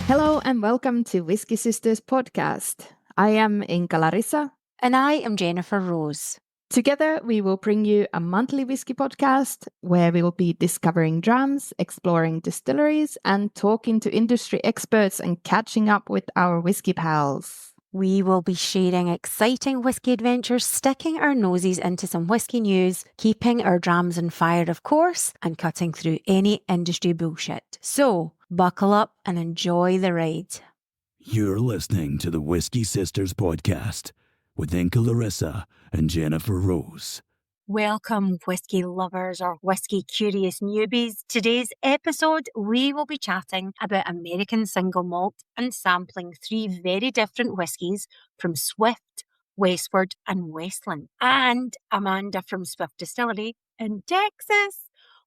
Hello and welcome to Whisky Sisters podcast. I am Inka Larissa. And I am Jennifer Rose. Together we will bring you a monthly whiskey podcast where we will be discovering drams, exploring distilleries, and talking to industry experts and catching up with our whiskey pals. We will be sharing exciting whiskey adventures, sticking our noses into some whiskey news, keeping our drams on fire, of course, and cutting through any industry bullshit. So, buckle up and enjoy the ride. You're listening to the Whisky Sisters podcast with Inka Larissa and Jennifer Rose. Welcome, whiskey lovers or whiskey curious newbies. Today's episode, we will be chatting about American single malt and sampling 3 very different whiskies from Swift, Westward and Westland. And Amanda from Swift Distillery in Texas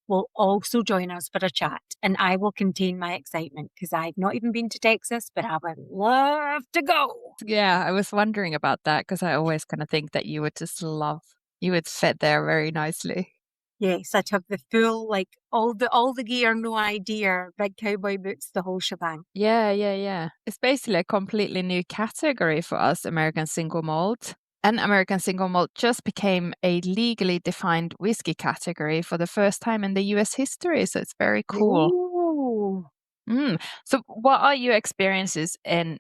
will also join us for a chat. And I will contain my excitement because I've not even been to Texas, but I would love to go. Yeah, I was wondering about that because I always kind of think that you would just love, you would fit there very nicely. Yes, I took the full, like all the gear, no idea, big cowboy boots, the whole shebang. Yeah. It's basically a completely new category for us, American single malt. And American single malt just became a legally defined whiskey category for the first time in the US history. So it's very cool. So what are your experiences in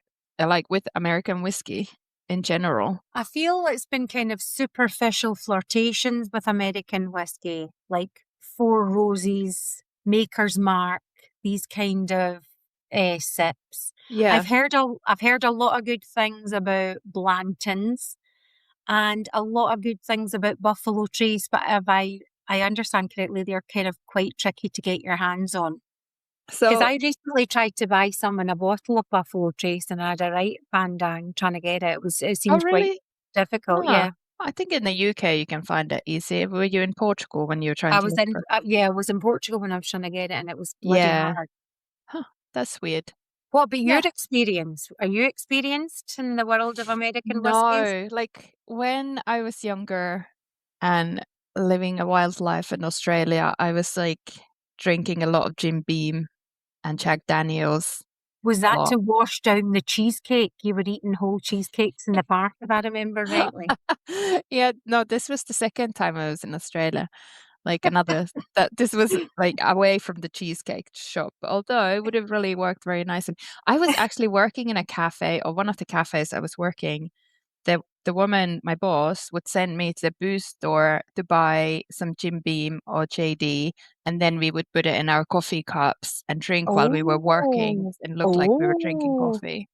with American whiskey in general? I feel it's been kind of superficial flirtations with American whiskey, like Four Roses, Maker's Mark, these kind of sips. Yeah. I've heard a lot of good things about Blanton's and a lot of good things about Buffalo Trace, but if I understand correctly, they're kind of quite tricky to get your hands on. Because I recently tried to buy some in a bottle of Buffalo Trace and I had a right bandang trying to get it. It seemed quite difficult, yeah. I think in the UK you can find it easy. Were you in Portugal when you were trying I was in Portugal when I was trying to get it and it was bloody hard. Huh, that's weird. What about your experience? Are you experienced in the world of American whiskies? No, like when I was younger and living a wild life in Australia, I was like drinking a lot of Jim Beam and Jack Daniels. Was that to wash down the cheesecake? You were eating whole cheesecakes in the park, if I remember rightly. Yeah, no, this was the second time I was in Australia. This was like away from the cheesecake shop, although it would have really worked very nicely. I was actually working in a cafe, or one of the cafes I was working. The woman, my boss, would send me to the booze store to buy some Jim Beam or JD, and then we would put it in our coffee cups and drink while we were working and look like we were drinking coffee.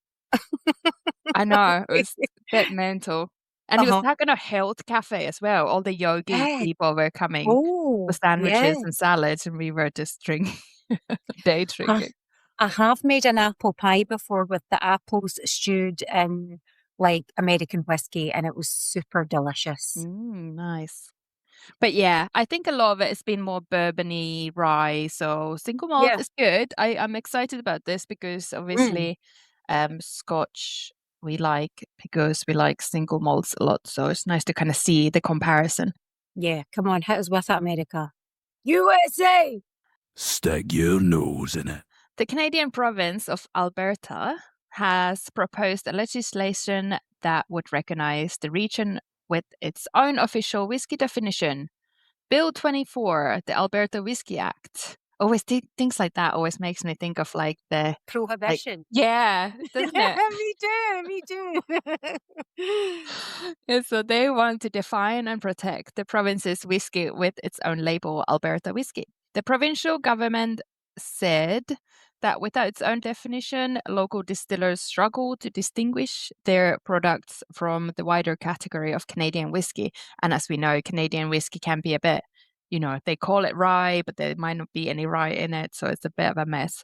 I know, it was a bit mental. And it was like a health cafe as well. All the yogi people were coming with sandwiches and salads, and we were just drinking, day drinking. I have made an apple pie before with the apples stewed in like American whiskey, and it was super delicious. Nice. But yeah, I think a lot of it has been more bourbony, rye. So single malt is good. I'm excited about this because obviously Scotch we like because we like single malts a lot. So it's nice to kind of see the comparison. Yeah, come on, hit us with it, America. USA! Stick your nose in it. The Canadian province of Alberta has proposed a legislation that would recognize the region with its own official whiskey definition. Bill 24, the Alberta Whiskey Act. Always things like that always makes me think of like the prohibition. Doesn't it? Me too. Yeah, so they want to define and protect the province's whiskey with its own label, Alberta Whiskey. The provincial government said that without its own definition, local distillers struggle to distinguish their products from the wider category of Canadian whiskey. And as we know, Canadian whiskey can be a bit, they call it rye, but there might not be any rye in it. So it's a bit of a mess.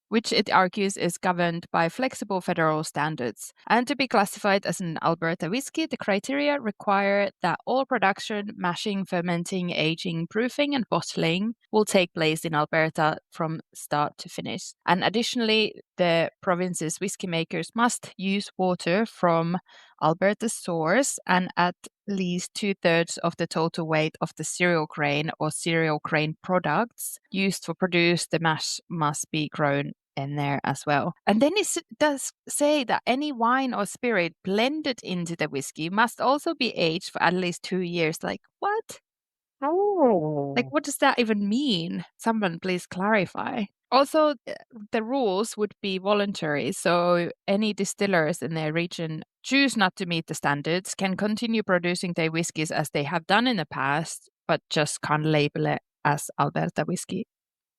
which it argues is governed by flexible federal standards. And to be classified as an Alberta whiskey, the criteria require that all production, mashing, fermenting, aging, proofing, and bottling will take place in Alberta from start to finish. And additionally, the province's whiskey makers must use water from Alberta's source, and at least 2/3 of the total weight of the cereal grain or cereal grain products used for produce the mash must be grown in there as well. And then it does say that any wine or spirit blended into the whiskey must also be aged for at least 2 years. Like, what? Like, Oh. what does that even mean? Someone please clarify. Also, the rules would be voluntary, so any distillers in their region choose not to meet the standards can continue producing their whiskies as they have done in the past, but just can't label it as Alberta whiskey,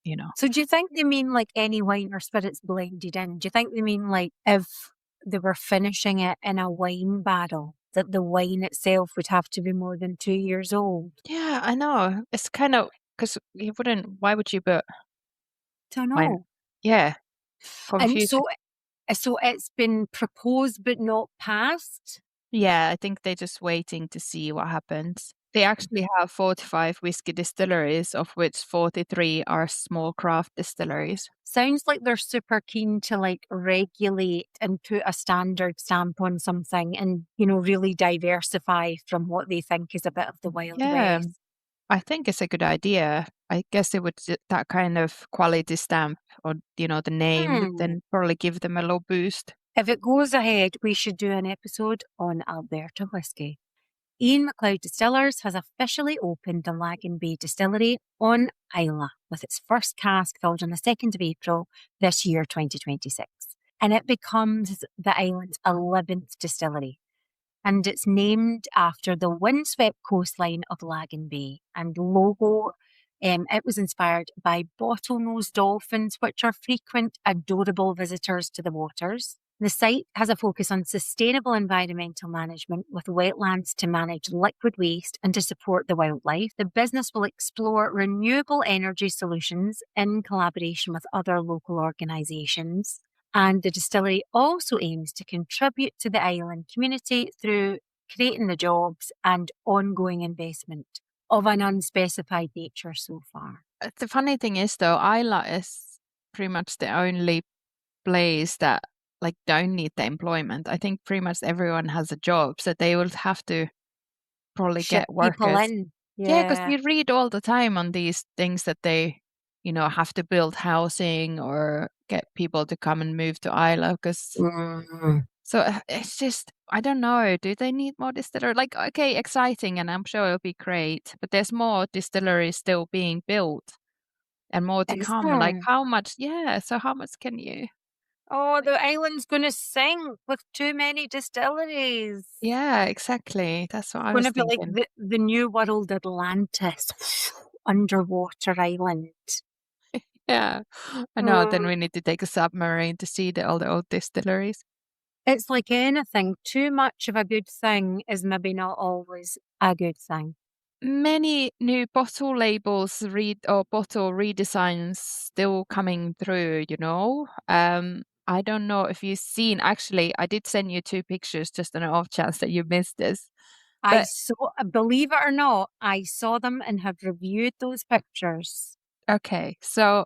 you know. So do you think they mean like any wine or spirits blended in? Do you think they mean like if they were finishing it in a wine barrel, that the wine itself would have to be more than 2 years old? Yeah, I know. It's kind of because you wouldn't. Why would you put Don't wine? know. Yeah, And confusing. so it's been proposed but not passed? Yeah, I think they're just waiting to see what happens. They actually have 45 whiskey distilleries, of which 43 are small craft distilleries. Sounds like they're super keen to like regulate and put a standard stamp on something and, really diversify from what they think is a bit of the Wild Yeah, West. I think it's a good idea. I guess it would that kind of quality stamp or the name would Hmm. then probably give them a little boost. If it goes ahead, we should do an episode on Alberta whiskey. Ian MacLeod Distillers has officially opened the Lagan Bay Distillery on Islay with its first cask filled on the 2nd of April this year, 2026. And it becomes the island's 11th distillery. And it's named after the windswept coastline of Lagan Bay. And logo, it was inspired by bottlenose dolphins, which are frequent, adorable visitors to the waters. The site has a focus on sustainable environmental management with wetlands to manage liquid waste and to support the wildlife. The business will explore renewable energy solutions in collaboration with other local organisations. And the distillery also aims to contribute to the island community through creating the jobs and ongoing investment of an unspecified nature so far. The funny thing is, though, Islay is pretty much the only place that don't need the employment. I think pretty much everyone has a job, so they will have to probably Ship get people workers. in. Yeah, because Yeah. you read all the time on these things that they, have to build housing or get people to come and move to Islay. Because so it's just, I don't know. Do they need more distillery? Okay, exciting, and I'm sure it'll be great. But there's more distilleries still being built and more to Is come. there? How much? Yeah. So how much can you? Oh, the island's going to sink with too many distilleries. Yeah, exactly. That's what It's I going was to be like thinking. the New World Atlantis, underwater island. Yeah, I know. Then we need to take a submarine to see all the old distilleries. It's like anything, too much of a good thing is maybe not always a good thing. Many new bottle labels or bottle redesigns still coming through, I don't know if you've seen, actually, I did send you 2 pictures just on an off chance that you missed this. I But saw, believe it or not, I saw them and have reviewed those pictures. okay, so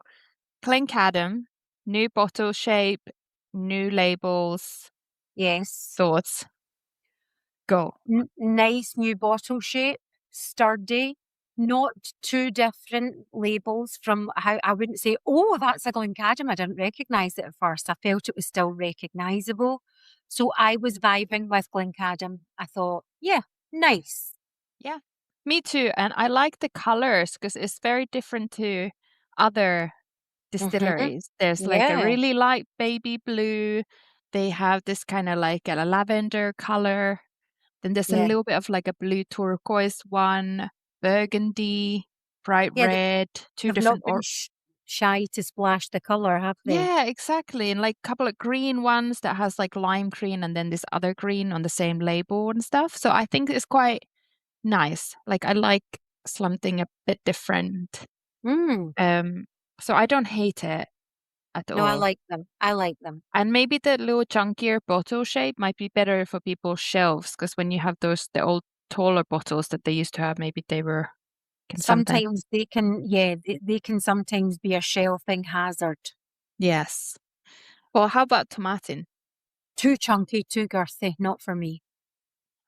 Glencadam, new bottle shape, new labels, Yes. thoughts, go. Nice new bottle shape, sturdy, not too different labels from how I wouldn't say, oh, that's a Glencadam. I didn't recognise it at first. I felt it was still recognisable. So I was vibing with Glencadam. I thought, yeah, nice. Yeah, me too. And I like the colors because it's very different to other Mm-hmm. distilleries. There's like a Yeah. really light baby blue. They have this kind of like a lavender color. Then there's a Yeah. little bit of like a blue turquoise one, burgundy, bright Yeah. red, 2 They've not different been or shy to splash the colour, have they? yeah, exactly. And like a couple of green ones that has like lime green and then this other green on the same label and stuff. So I think it's quite nice. Like I like something a bit different. Mm. So I don't hate it. at No, I all. like them. I like them. And maybe the little chunkier bottle shape might be better for people's shelves, because when you have the old taller bottles that they used to have, maybe they can sometimes. Sometimes they can, they can sometimes be a shelving hazard. Yes. Well, how about tomatin? Too chunky, too girthy, not for me.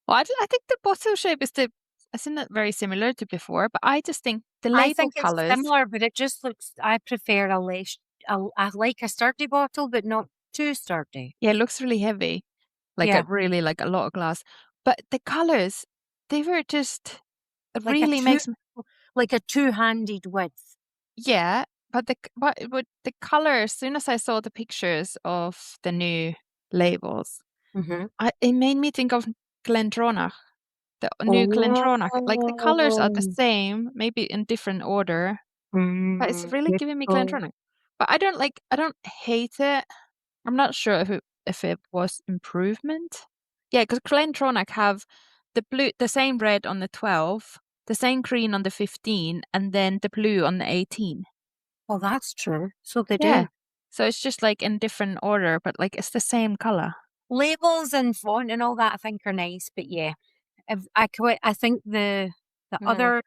Well, I think the bottle shape isn't it very similar to before, but I just think the I label think it's colors. similar, but it just looks, I prefer I like a sturdy bottle, but not too sturdy. Yeah, it looks really heavy, like Yeah. like a lot of glass. But the colors, they were just, it Like a really makes me, two-handed width. yeah. But the color, as soon as I saw the pictures of the new labels, Mm-hmm. it made me think of Glendronach, the new Glendronach. Like the colors are the Oh, same, maybe in different order, but it's really giving me beautiful. Glendronach. But I don't hate it. I'm not sure if it was improvement. Yeah, because Glendronach have the same red on the 12, the same green on the 15, and then the blue on the 18. Well, that's true. So they Yeah. do. So it's just like in different order, but like it's the same color. Labels and font and all that I think are nice, but yeah, I think the Mm. other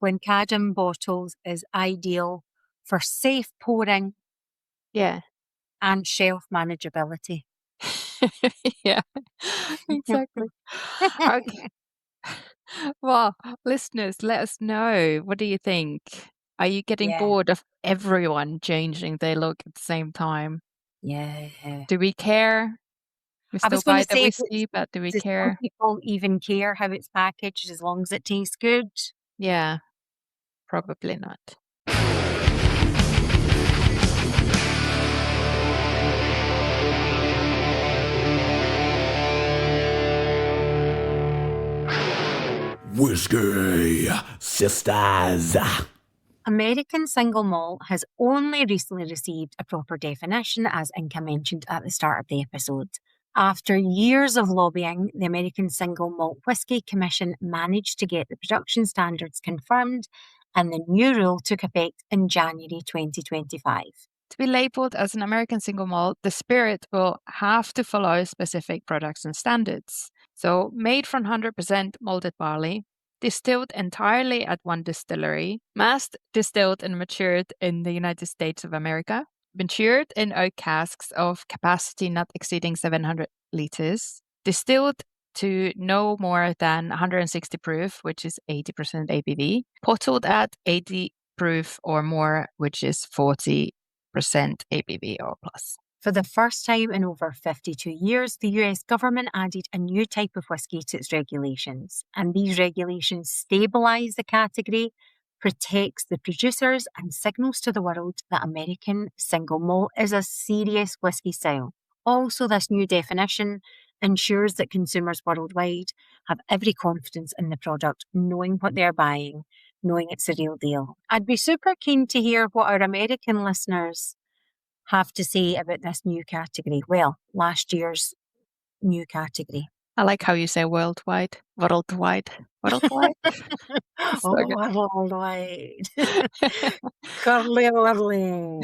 Glencadam bottles is ideal for safe pouring Yeah. and shelf manageability. Yeah. Exactly. Okay. Well, listeners, let us know. What do you think? Are you getting Yeah, bored of everyone changing their look at the same time? yeah. Do we care? We I still was going buy to the say, whiskey, but do we do some care? people even care how it's packaged as long as it tastes good? Yeah, probably not. Whisky Sisters. American single malt has only recently received a proper definition, as Inka mentioned at the start of the episode. After years of lobbying, the American Single Malt Whisky Commission managed to get the production standards confirmed, and the new rule took effect in January 2025. To be labeled as an American single malt, the spirit will have to follow specific production standards. So, made from 100% malted barley, distilled entirely at one distillery, massed, distilled, and matured in the United States of America, matured in oak casks of capacity not exceeding 700 liters, distilled to no more than 160 proof, which is 80% ABV, bottled at 80 proof or more, which is 40% ABV or plus. For the first time in over 52 years, the US government added a new type of whisky to its regulations, and these regulations stabilise the category, protects the producers, and signals to the world that American single malt is a serious whisky style. Also, this new definition ensures that consumers worldwide have every confidence in the product, knowing what they're buying, knowing it's the real deal. I'd be super keen to hear what our American listeners have to say about this new category. Well, last year's new category. I like how you say worldwide. Worldwide. Worldwide. So good. Worldwide. Curly whirly.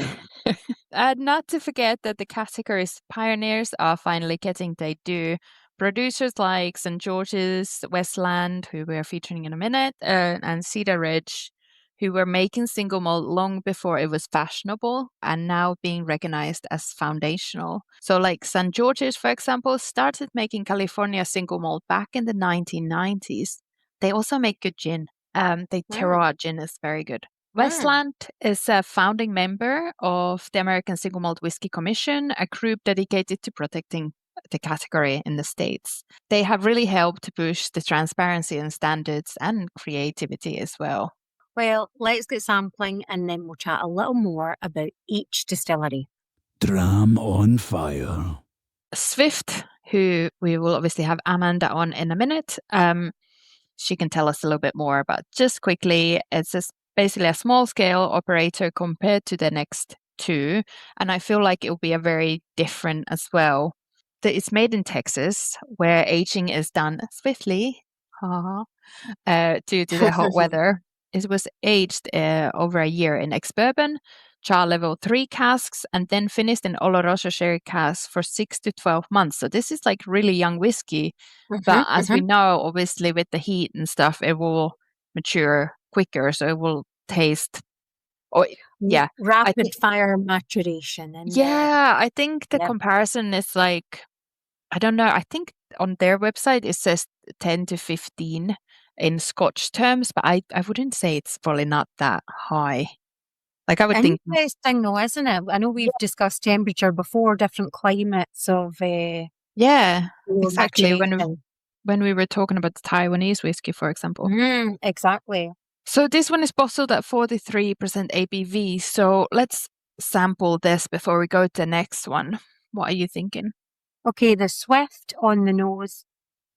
Not to forget that the category's pioneers are finally getting their due. Producers like St. George's, Westland, who we're featuring in a minute, and Cedar Ridge, who were making single malt long before it was fashionable and now being recognized as foundational. So, like St. George's, for example, started making California single malt back in the 1990s. They also make good gin. The terroir gin is very good. Westland is a founding member of the American Single Malt Whisky Commission, a group dedicated to protecting the category in the States. They have really helped to push the transparency and standards and creativity as well. Well, let's get sampling and then we'll chat a little more about each distillery. Dram on fire. Swift, who we will obviously have Amanda on in a minute, she can tell us a little bit more, but just quickly, it's basically a small scale operator compared to the next two. And I feel like it will be a very different as well. It's made in Texas, where aging is done swiftly due to the hot weather. It was aged over a year in ex-bourbon, char level 3 casks and then finished in Oloroso sherry casks for 6 to 12 months. So this is like really young whiskey. But as we know, obviously with the heat and stuff, it will mature quicker. So it will taste, rapid fire maturation. And I think the comparison is like, I don't know. I think on their website it says 10 to 15 in Scotch terms, but I wouldn't say it's probably not that high. Like I would think. Interesting though, isn't it? I know we've discussed temperature before, different climates of exactly. When we were talking about the Taiwanese whiskey, for example. Exactly. So this one is bottled at 43% ABV. So let's sample this before we go to the next one. What are you thinking? Okay, the Swift on the nose.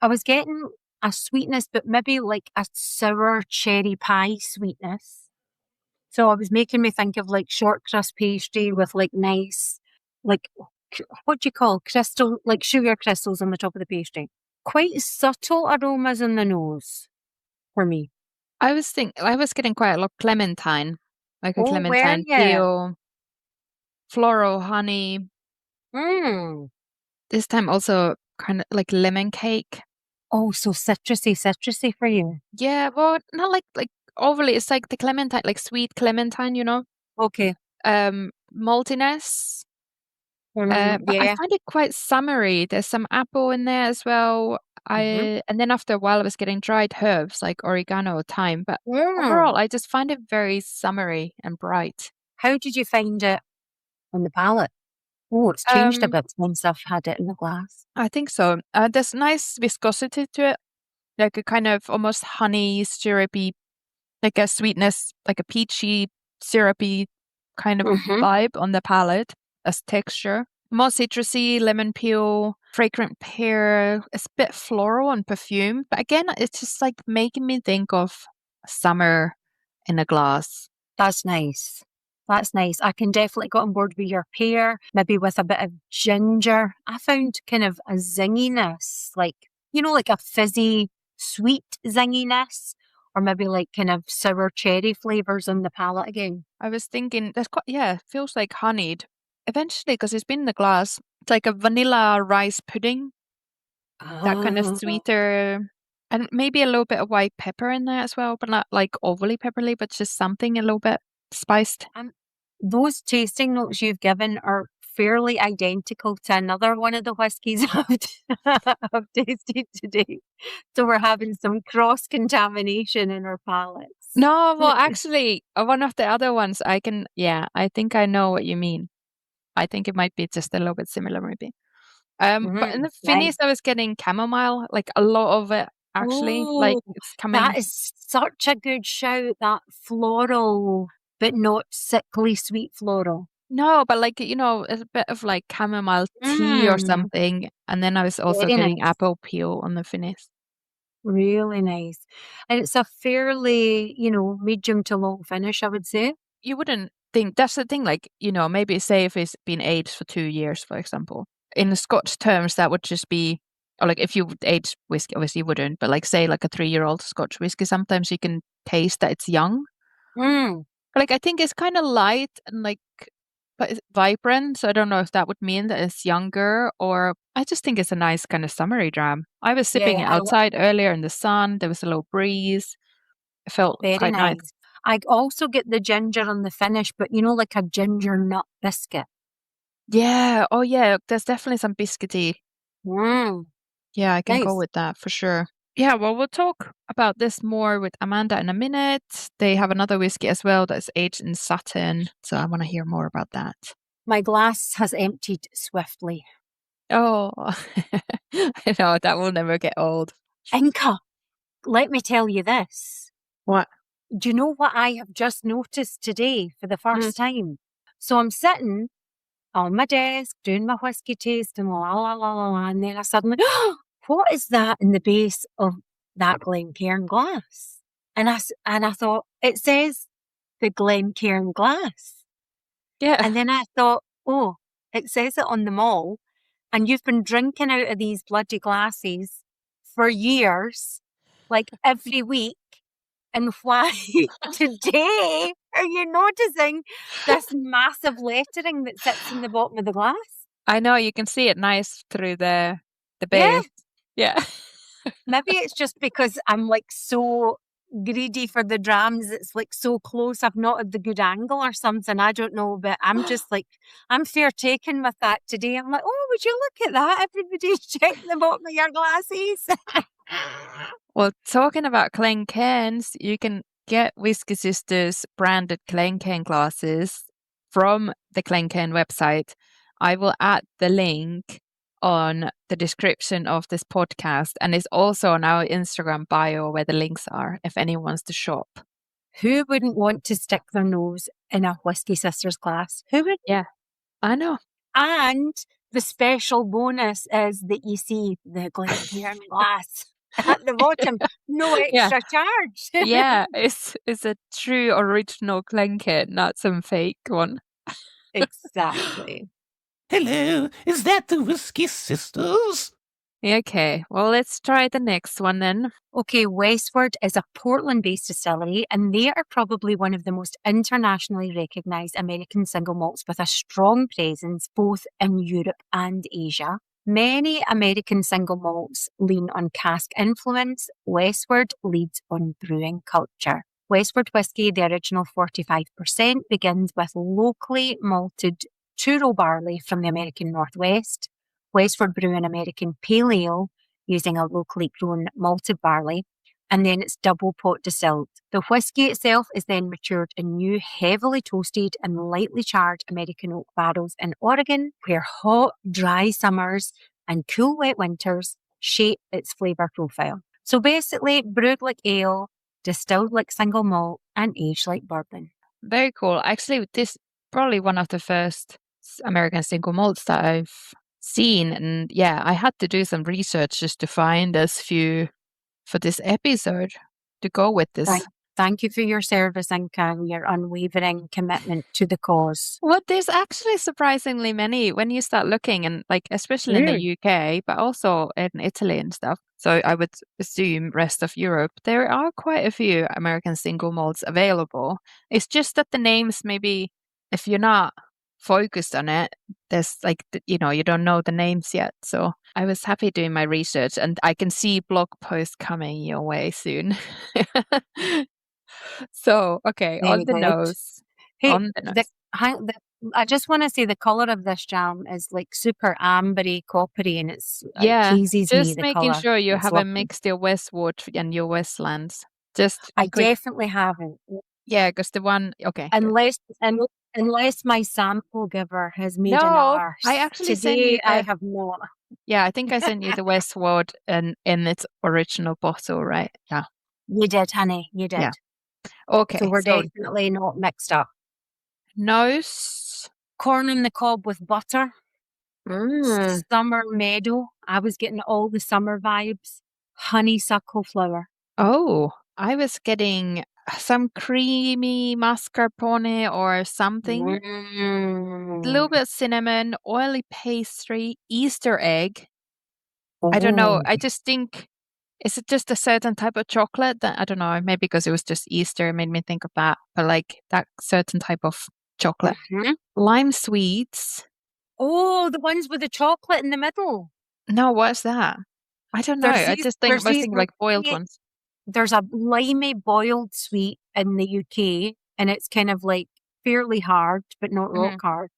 I was getting a sweetness, but maybe like a sour cherry pie sweetness. So it was making me think of like short crust pastry with like nice, like, what do you call crystal, like sugar crystals on the top of the pastry. Quite subtle aromas in the nose for me. I was getting quite a lot of clementine, like a clementine peel, floral honey. This time also kind of like lemon cake. Oh, so citrusy for you. Yeah, well, not like overly. It's like the clementine, like sweet clementine, you know. Okay. Maltiness. But I find it quite summery. There's some apple in there as well. And then after a while, I was getting dried herbs like oregano, thyme. But overall, I just find it very summery and bright. How did you find it on the palate? Oh, it's changed a bit since I've had it in the glass. I think so. There's nice viscosity to it, like a kind of almost honey syrupy, like a sweetness, like a peachy syrupy kind of vibe on the palate as texture. More citrusy, lemon peel, fragrant pear. It's a bit floral and perfume. But again, it's just like making me think of summer in a glass. That's nice. That's nice. I can definitely get on board with your pear, maybe with a bit of ginger. I found kind of a zinginess, like, you know, like a fizzy, sweet zinginess, or maybe like kind of sour cherry flavours on the palate again. I was thinking, feels like honeyed. Eventually, because it's been in the glass, it's like a vanilla rice pudding. That kind of sweeter, and maybe a little bit of white pepper in there as well, but not like overly peppery, but just something a little bit spiced. Those tasting notes you've given are fairly identical to another one of the whiskies I've tasted today. So we're having some cross-contamination in our palates. No, well, actually, one of the other ones, I think I know what you mean. I think it might be just a little bit similar, maybe. But in the finish, I was getting chamomile, like a lot of it, actually. Like it's coming. That is such a good shout, that floral, but not sickly sweet floral. No, but like, you know, a bit of like chamomile tea or something. And then I was also getting apple peel on the finish. Really nice. And it's a fairly, you know, medium to long finish, I would say. You wouldn't think, that's the thing, like, you know, maybe say if it's been aged for 2 years, for example. In the Scotch terms, that would just be, or like if you age whiskey, obviously you wouldn't, but like say like a 3-year-old Scotch whiskey, sometimes you can taste that it's young. Like I think it's kind of light and like, but it's vibrant. So I don't know if that would mean that it's younger, or I just think it's a nice kind of summery dram. I was sipping it outside earlier in the sun. There was a little breeze. It felt quite nice. I also get the ginger on the finish, but you know, like a ginger nut biscuit. Yeah. Oh, yeah. There's definitely some biscuity. Yeah, I can go with that for sure. Yeah, well, we'll talk about this more with Amanda in a minute. They have another whiskey as well that's aged in satin, so I want to hear more about that. My glass has emptied swiftly. Oh, I know, that will never get old. Inka, let me tell you this. What? Do you know what I have just noticed today for the first time? So I'm sitting on my desk doing my whiskey tasting, and then I suddenly, what is that in the base of that Glencairn glass? And I thought, it says the Glencairn glass. Yeah. And then I thought, oh, it says it on the mall, and you've been drinking out of these bloody glasses for years, like every week. And why today Are you noticing this massive lettering that sits in the bottom of the glass? I know, you can see it nice through the Yeah. base. Yeah. Maybe it's just because I'm like so greedy for the drams. It's like so close. I've not had the good angle or something. I don't know, but I'm just like, I'm fair taken with that today. I'm like, oh, would you look at that? Everybody check the bottom of your glasses. Well, talking about clean cans, you can get Whisky Sisters branded clean can glasses from the clean can website. I will add the link on the description of this podcast, and it's also on our Instagram bio where the links are if anyone wants to shop. Who wouldn't want to stick their nose in a Whisky Sisters glass? Who would? Yeah, I know. And the special bonus is that you see the Glencairn glass at the bottom. No extra charge. Yeah, it's a true original Glencairn, not some fake one. Exactly. Hello, is that the Whisky Sisters? Okay, well, let's try the next one then. Okay, Westward is a Portland-based distillery, and they are probably one of the most internationally recognised American single malts with a strong presence both in Europe and Asia. Many American single malts lean on cask influence. Westward leads on brewing culture. Westward whiskey, the original 45%, begins with locally malted Turo barley from the American Northwest. Westward brew an American pale ale using a locally grown malted barley, and then it's double pot distilled. The whiskey itself is then matured in new, heavily toasted and lightly charred American oak barrels in Oregon, where hot, dry summers and cool, wet winters shape its flavour profile. So basically, brewed like ale, distilled like single malt, and aged like bourbon. Very cool. Actually, this is probably one of the first American single malts that I've seen. And yeah, I had to do some research just to find this few for this episode to go with this. Thank you for your service, Inka, and your unwavering commitment to the cause. Well, there's actually surprisingly many when you start looking, and like especially in the UK, but also in Italy and stuff. So I would assume rest of Europe, there are quite a few American single malts available. It's just that the names, maybe if you're not focused on it, there's like, you don't know the names yet. So I was happy doing my research, and I can see blog posts coming your way soon. So, okay, Very on the good. nose. Hey, On the nose. I just want to say the colour of this jam is like super ambery, coppery, and it Yeah, pleases me, just the making colour. sure you It's haven't lovely. mixed your Westward and your Westlands. Just I quick, definitely haven't. yeah, because the one, okay. Good. Unless my sample giver has made an No, arse. I actually sent Today you I the, have not. yeah, I think I sent you the Westward in its original bottle, right? Yeah. You did, honey. You did. Yeah. Okay, So we're so definitely not mixed up. nose. Corn on the cob with butter. Summer meadow. I was getting all the summer vibes. Honeysuckle flower. Oh, I was getting some creamy mascarpone or something. A little bit of cinnamon, oily pastry, Easter egg. I don't know. I just think, is it just a certain type of chocolate that, I don't know, maybe because it was just Easter, it made me think of that, but like that certain type of chocolate. Lime sweets. Oh, the ones with the chocolate in the middle. No, what's that? I don't know. I just think there's these like boiled limey- ones. There's a limey boiled sweet in the UK, and it's kind of like fairly hard, but not rock hard.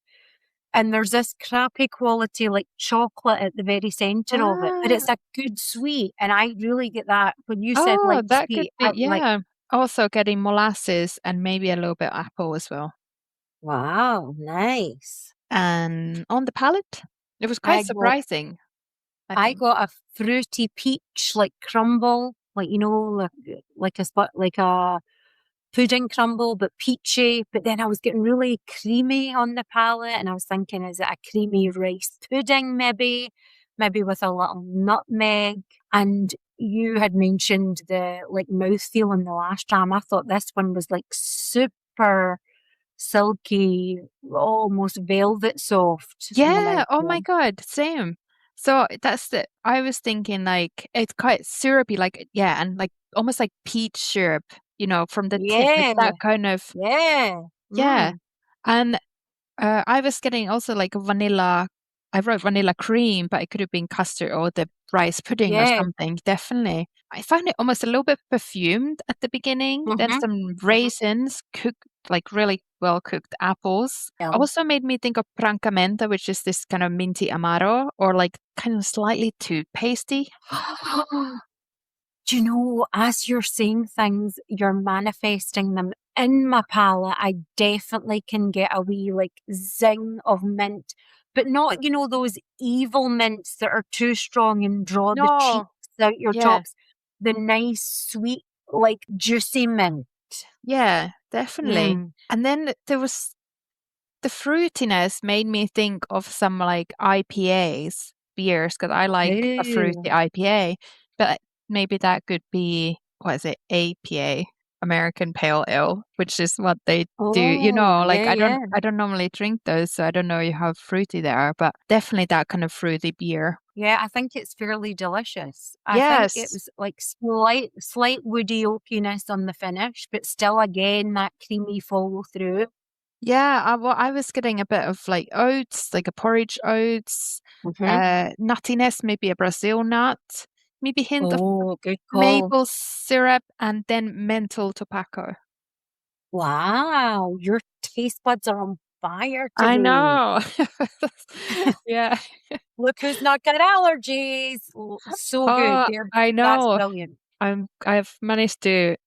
And there's this crappy quality like chocolate at the very centre of it, but it's a good sweet. And I really get that when you said Oh, like that sweet. could be, yeah. Also getting molasses and maybe a little bit of apple as well. Wow, nice. And on the palate, it was I quite got- surprising. I think. got a fruity peach like crumble, like like a pudding crumble, but peachy. But then I was getting really creamy on the palate, and I was thinking, is it a creamy rice pudding maybe with a little nutmeg? And you had mentioned the like mouthfeel in the last jam. I thought this one was like super silky, almost velvet soft. in the Yeah, oh my mouthfeel. God, same. So that's I was thinking like it's quite syrupy, like, yeah, and like almost like peach syrup from the tip, like Yeah. that kind of, Yeah. yeah. And I was getting also like vanilla. I wrote vanilla cream, but it could have been custard or the rice pudding or Yeah. something. Definitely. I found it almost a little bit perfumed at the beginning. Then Mm-hmm. some raisins, cooked, like really well cooked apples. Yeah. Also made me think of prancamenta, which is this kind of minty amaro, or like kind of slightly too pasty. Do you know, as you're saying things, you're manifesting them in my palate. I definitely can get a wee like zing of mint, but not, those evil mints that are too strong and draw the cheeks No. out your Yeah. chops. The nice, sweet, like juicy mint. Yeah, definitely. Mm. And then there was the fruitiness made me think of some like IPAs beers because I like a fruity Ooh. IPA, but maybe that could be what is it, APA, American Pale Ale, which is what they do. Oh, Like yeah, yeah. I don't normally drink those, so I don't know how fruity they are, but definitely that kind of fruity beer. Yeah, I think it's fairly delicious. I think it Yes. was like slight woody oakiness on the finish, but still again that creamy follow through. Yeah, I was getting a bit of like oats, like a porridge oats, Mm-hmm. nuttiness, maybe a Brazil nut, maybe hint of Oh, good call. maple syrup, and then menthol tobacco. Wow, your taste buds are on fire I today. know. Yeah. Look who's not got allergies. So good. Oh, I That's know. brilliant. I've managed to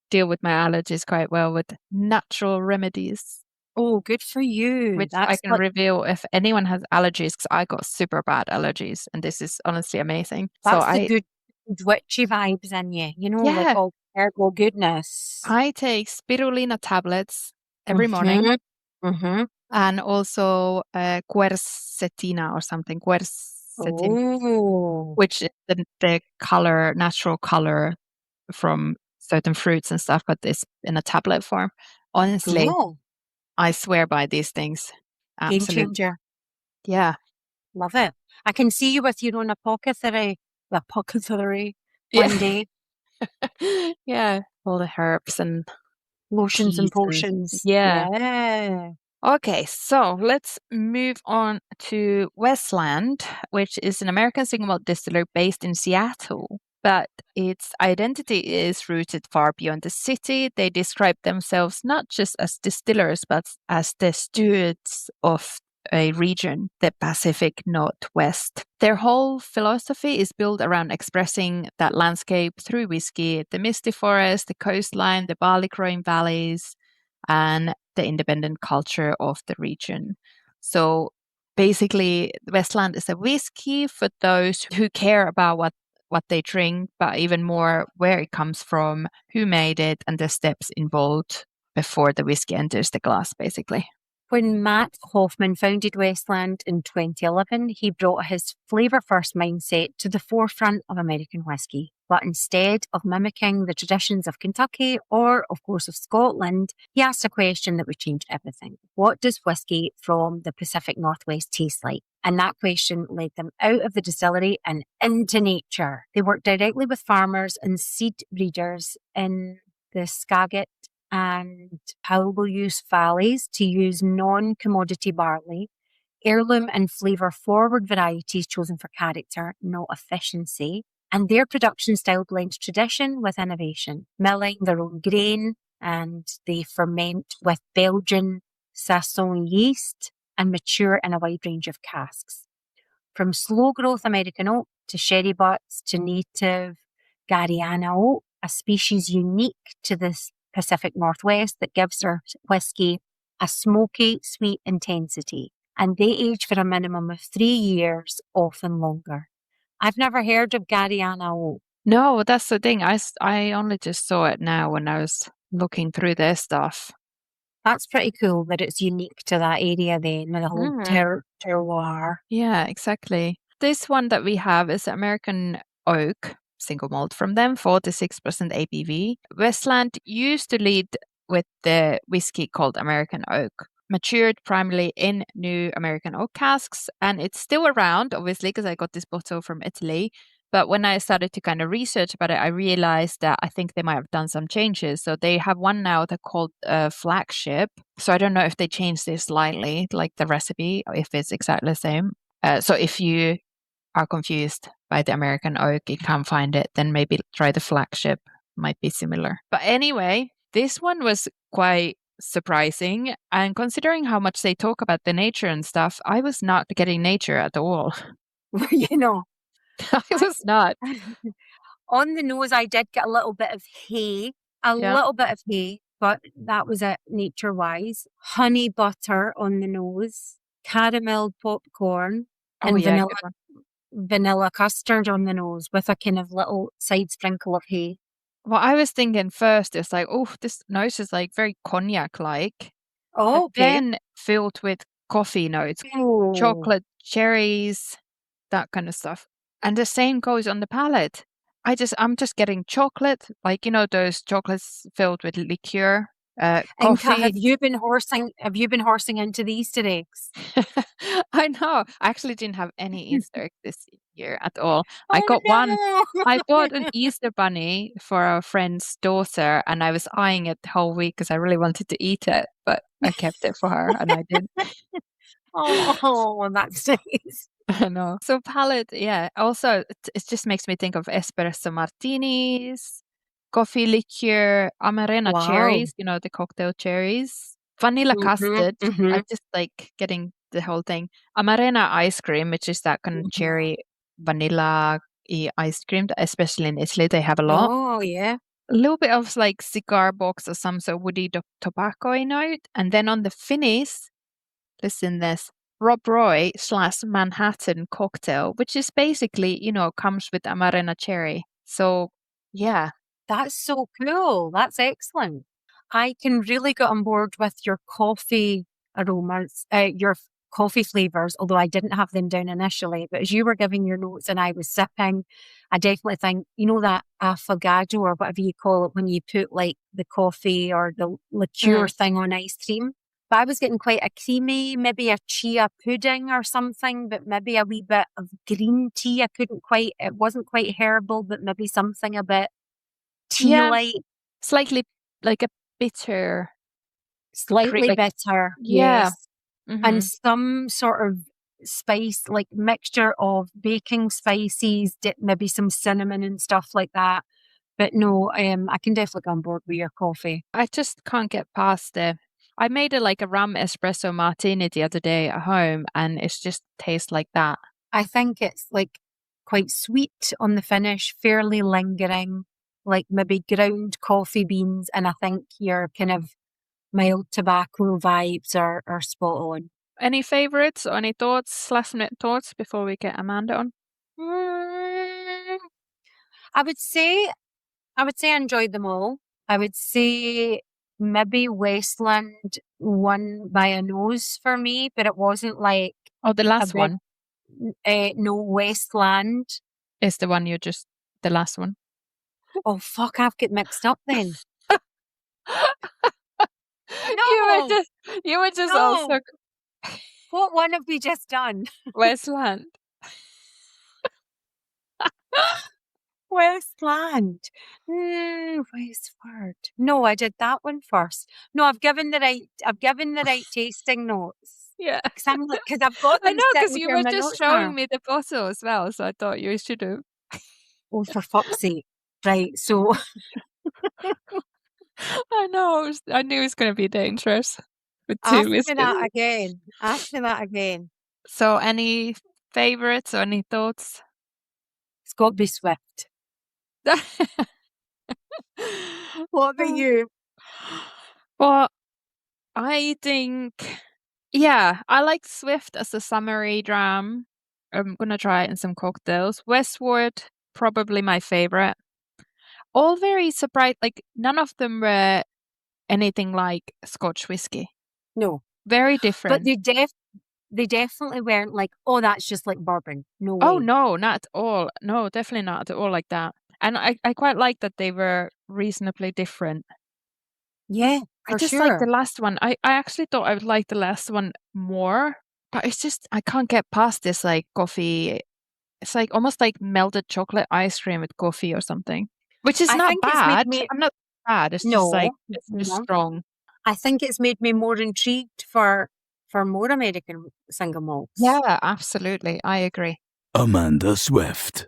deal with my allergies quite well with natural remedies, Oh, good for you. which I That's can like reveal if anyone has allergies, because I got super bad allergies, and this is honestly amazing. So that's the good witchy vibes in you, like yeah, all herbal goodness. I take spirulina tablets every morning, Mm-hmm. Mm-hmm. and also quercetina or something, quercetin, Oh, which is the color, natural color from certain fruits and stuff, but it's in a tablet form. Honestly, cool. I swear by these things. Game Absolutely. changer. Yeah. Love it. I can see you with your own apothecary Yeah. one day. Yeah. All the herbs and Lotions and teas and potions. yeah. Yeah. Okay, so let's move on to Westland, which is an American single malt distiller based in Seattle. But its identity is rooted far beyond the city. They describe themselves not just as distillers, but as the stewards of a region, the Pacific Northwest. Their whole philosophy is built around expressing that landscape through whiskey, the misty forest, the coastline, the barley growing valleys, and the independent culture of the region. So basically, Westland is a whiskey for those who care about what they drink, but even more where it comes from, who made it, and the steps involved before the whiskey enters the glass, basically. When Matt Hoffman founded Westland in 2011, he brought his flavour first mindset to the forefront of American whisky. But instead of mimicking the traditions of Kentucky or, of course, of Scotland, he asked a question that would change everything. What does whisky from the Pacific Northwest taste like? And that question led them out of the distillery and into nature. They worked directly with farmers and seed breeders in the Skagit and Powell-use valleys to use non-commodity barley, heirloom and flavour-forward varieties chosen for character, not efficiency. And their production style blends tradition with innovation, milling their own grain, and they ferment with Belgian Saison yeast and mature in a wide range of casks. From slow growth American oak to sherry butts to native Gariana oak, a species unique to this Pacific Northwest that gives their whisky a smoky, sweet intensity. And they age for a minimum of 3 years, often longer. I've never heard of Gariana oak. No, that's the thing. I only just saw it now when I was looking through their stuff. That's pretty cool that it's unique to that area then, the whole terroir. Yeah, exactly. This one that we have is American Oak, single malt from them, 46% ABV. Westland used to lead with the whiskey called American Oak, matured primarily in new American oak casks, and it's still around, obviously, because I got this bottle from Italy, But when I started to kind of research about it, I realized that I think they might have done some changes. So they have one now that's called Flagship. So I don't know if they changed this slightly, like the recipe, or if it's exactly the same. So if you are confused by the American Oak, you can't find it, then maybe try the Flagship. Might be similar. But anyway, this one was quite surprising. And considering how much they talk about the nature and stuff, I was not getting nature at all. You know, I was not. on the nose, I did get a little bit of hay, Yeah. but that was it nature-wise. Honey butter on the nose, caramel popcorn, Oh, and yeah. Good one. vanilla custard on the nose with a kind of little side sprinkle of hay. Well, I was thinking first, it's like, oh, this nose is like very cognac-like. Oh, But okay. then filled with coffee notes, Oh. chocolate, cherries, that kind of stuff. And the same goes on the palate. I'm just getting chocolate, like, you know, those chocolates filled with liqueur, Inka, coffee. have you been horsing into the Easter eggs? I know. I actually didn't have any Easter egg this year at all. I Oh got one. no! I bought an Easter bunny for a friend's daughter, and I was eyeing it the whole week because I really wanted to eat it, but I kept it for her and I didn't. Oh, that's nice. I know. So palate, yeah. Also, it just makes me think of espresso martinis, coffee liqueur, amarena Wow. cherries, you know, the cocktail cherries, vanilla custard. I Mhm. just like getting the whole thing. Amarena ice cream, which is that kind of cherry vanilla ice cream, especially in Italy, they have a lot. Oh, yeah. A little bit of like cigar box or some sort of woody tobacco note. And then on the finish, listen this, Rob Roy / Manhattan cocktail, which is basically, you know, comes with Amarena cherry. So, yeah. That's so cool. That's excellent. I can really get on board with your coffee aromas, your coffee flavors, although I didn't have them down initially. But as you were giving your notes and I was sipping, I definitely think, you know, that affogato or whatever you call it when you put like the coffee or the liqueur thing on ice cream. But I was getting quite a creamy, maybe a chia pudding or something, but maybe a wee bit of green tea. It wasn't quite herbal, but maybe something a bit tea Yeah, light, slightly like a bitter, slightly like, bitter, yeah. yes. And Mm-hmm. some sort of spice, like mixture of baking spices, maybe some cinnamon and stuff like that. But no, I can definitely go on board with your coffee. I just can't get past it. I made it like a rum espresso martini the other day at home, and it just tastes like that. I think it's like quite sweet on the finish, fairly lingering, like maybe ground coffee beans. And I think your kind of mild tobacco vibes are spot on. Any favorites or any thoughts, last minute thoughts before we get Amanda on? Mm, I would say I enjoyed them all. I would say maybe Westland won by a nose for me, but it wasn't like Oh, the a last big, one no, Westland. is the one the last one. Oh, fuck, I've got mixed up then. You were No, just, you were just no. also What one have we just done? Westland. Westland. Westward. No, I did that one first. No, I've given the right tasting notes. Yeah. Because I've got I them know, because sitting you here in were my just notes now. showing me the bottle as well, so I thought you should have. Oh, for fuck's sake. Right, so I know. I knew it was going to be dangerous with two ask me whiskies. that again. Ask me that again. So, any favorites or any thoughts? It's got to be Swift. What about you? Well, I think, yeah, I like Swift as a summery dram. I'm gonna try it in some cocktails. Westward, probably my favorite. All very surprised, like none of them were anything like Scotch whiskey. No. Very But different. they definitely weren't like, oh, that's just like bourbon. No way. Oh no, not at all. No, definitely not at all like that. And I quite like that they were reasonably different. Yeah, I for just sure. like the last one. I actually thought I would like the last one more, but it's just I can't get past this like coffee It's like almost like melted chocolate ice cream with coffee or something, which is I not think it's made bad. me I'm not bad. It's just like, no, it's just no. strong. I think it's made me more intrigued for more American single malts. Yeah, absolutely. I agree. Amanda Swift.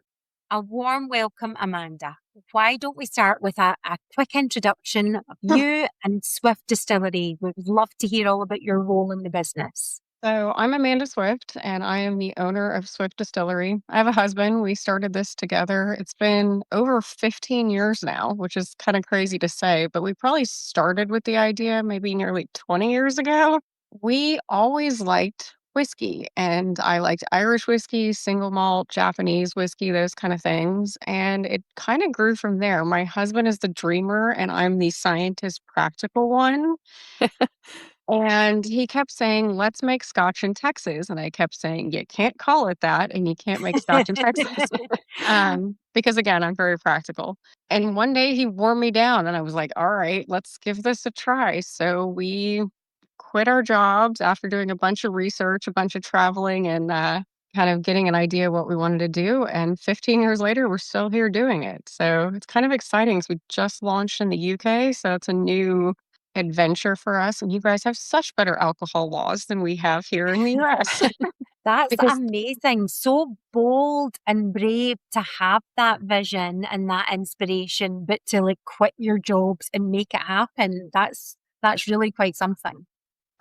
A warm welcome, Amanda. Why don't we start with a quick introduction of you and Swift Distillery? We'd love to hear all about your role in the business. So I'm Amanda Swift, and I am the owner of Swift Distillery. I have a husband. We started this together. It's been over 15 years now, which is kind of crazy to say, but we probably started with the idea maybe nearly 20 years ago. We always liked whiskey, and I liked Irish whiskey, single malt, Japanese whiskey, those kind of things. And it kind of grew from there. My husband is the dreamer, and I'm the scientist practical one. And he kept saying, let's make scotch in Texas. And I kept saying, you can't call it that. And you can't make scotch in Texas. Because again, I'm very practical. And one day he wore me down and I was like, all right, let's give this a try. So we quit our jobs after doing a bunch of research, a bunch of traveling, and kind of getting an idea of what we wanted to do. And 15 years later, we're still here doing it. So it's kind of exciting because we just launched in the UK. So it's a new adventure for us. And you guys have such better alcohol laws than we have here in the US. That's Because amazing. So bold and brave to have that vision and that inspiration, but to like quit your jobs and make it happen. That's really quite something.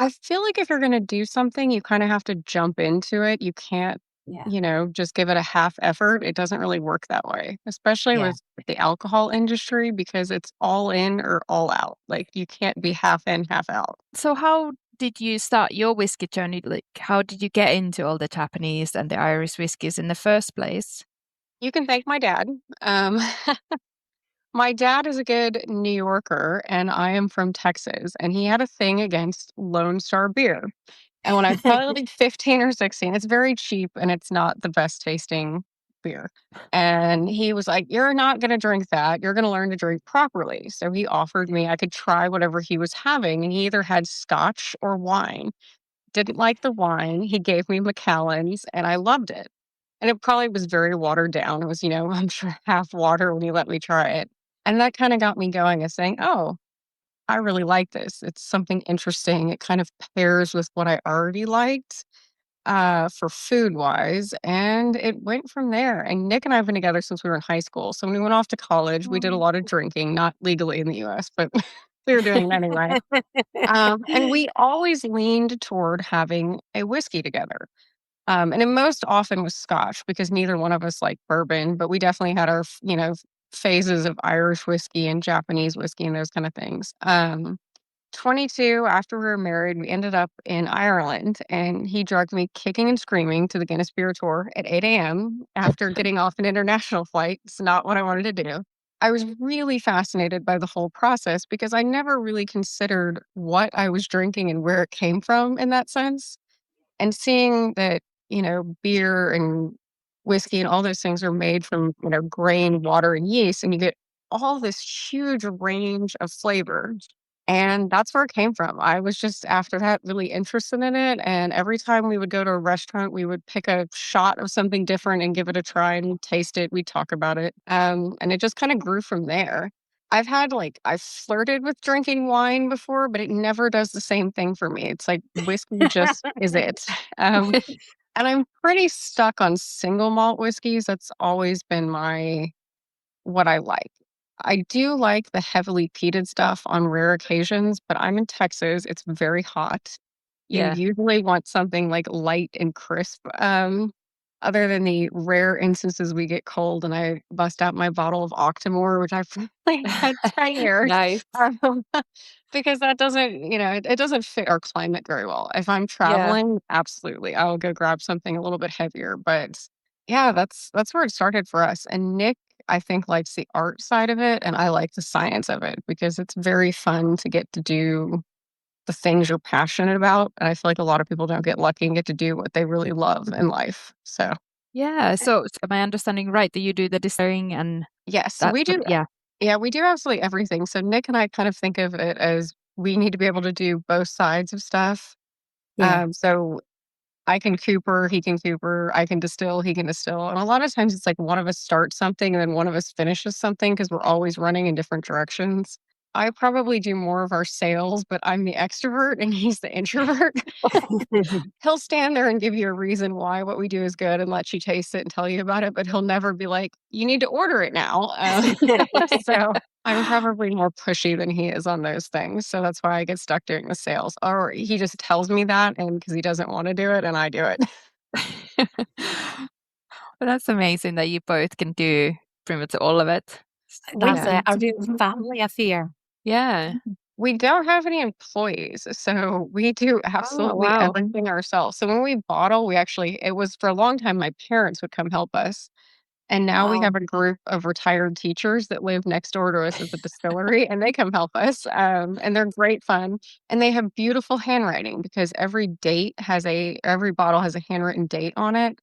I feel like if you're going to do something, you kind of have to jump into it. You can't, Yeah. just give it a half effort. It doesn't really work that way, especially Yeah. with the alcohol industry, because it's all in or all out. Like you can't be half in, half out. So how did you start your whiskey journey? Like, how did you get into all the Japanese and the Irish whiskeys in the first place? You can thank my dad. Um, My dad is a good New Yorker, and I am from Texas, and he had a thing against Lone Star beer. And when I was probably 15 or 16, it's very cheap and it's not the best tasting beer. And he was like, you're not going to drink that. You're going to learn to drink properly. So he offered me I could try whatever he was having, and he either had scotch or wine. Didn't like the wine. He gave me Macallan's, and I loved it. And it probably was very watered down. It was, I'm sure half water when he let me try it. And that kind of got me going as saying, oh, I really like this. It's something interesting. It kind of pairs with what I already liked for food wise. And it went from there. And Nick and I have been together since we were in high school. So when we went off to college, we did a lot of drinking, not legally in the US, but we were doing it anyway. And we always leaned toward having a whiskey together. And it most often was scotch because neither one of us liked bourbon, but we definitely had our, phases of Irish whiskey and Japanese whiskey and those kind of things. 22, after we were married, we ended up in Ireland and he dragged me kicking and screaming to the Guinness Beer Tour at 8 a.m. after getting off an international flight. It's not what I wanted to do. I was really fascinated by the whole process because I never really considered what I was drinking and where it came from in that sense. And seeing that, beer and whiskey and all those things are made from, grain, water, and yeast, and you get all this huge range of flavor. And that's where it came from. I was just after that really interested in it. And every time we would go to a restaurant, we would pick a shot of something different and give it a try and taste it. We'd talk about it. And it just kind of grew from there. I've flirted with drinking wine before, but it never does the same thing for me. It's like whiskey just is it. Um, and I'm pretty stuck on single malt whiskeys. That's always been what I like. I do like the heavily peated stuff on rare occasions, but I'm in Texas. It's very hot. You Yeah. usually want something like light and crisp. Other than the rare instances we get cold and I bust out my bottle of Octomore, which I've probably had 10 years. Nice. Because that doesn't, it doesn't fit our climate very well. If I'm Yeah. traveling, absolutely, I'll go grab something a little bit heavier. But yeah, that's where it started for us. And Nick, I think, likes the art side of it, and I like the science of it because it's very fun to get to do the things you're passionate about. And I feel like a lot of people don't get lucky and get to do what they really love in life. So Yeah. So am I understanding right that you do the distilling and yes, that we sort do. of, yeah. Yeah, we do absolutely everything. So Nick and I kind of think of it as we need to be able to do both sides of stuff. Yeah. So I can cooper, he can cooper, I can distill, he can distill. And a lot of times it's like one of us starts something and then one of us finishes something because we're always running in different directions. I probably do more of our sales, but I'm the extrovert and he's the introvert. He'll stand there and give you a reason why what we do is good and let you taste it and tell you about it, but he'll never be like, you need to order it now. So I'm probably more pushy than he is on those things. So that's why I get stuck doing the sales. Or he just tells me that and because he doesn't want to do it and I do it. Well, that's amazing that you both can do pretty much all of it. That's Yeah. a real family affair. Yeah. We don't have any employees, so we do absolutely wow. everything ourselves. So when we bottle, it was for a long time, my parents would come help us. And now we Wow. have a group of retired teachers that live next door to us at the distillery, and they come help us. And they're great fun. And they have beautiful handwriting because every bottle has a handwritten date on it.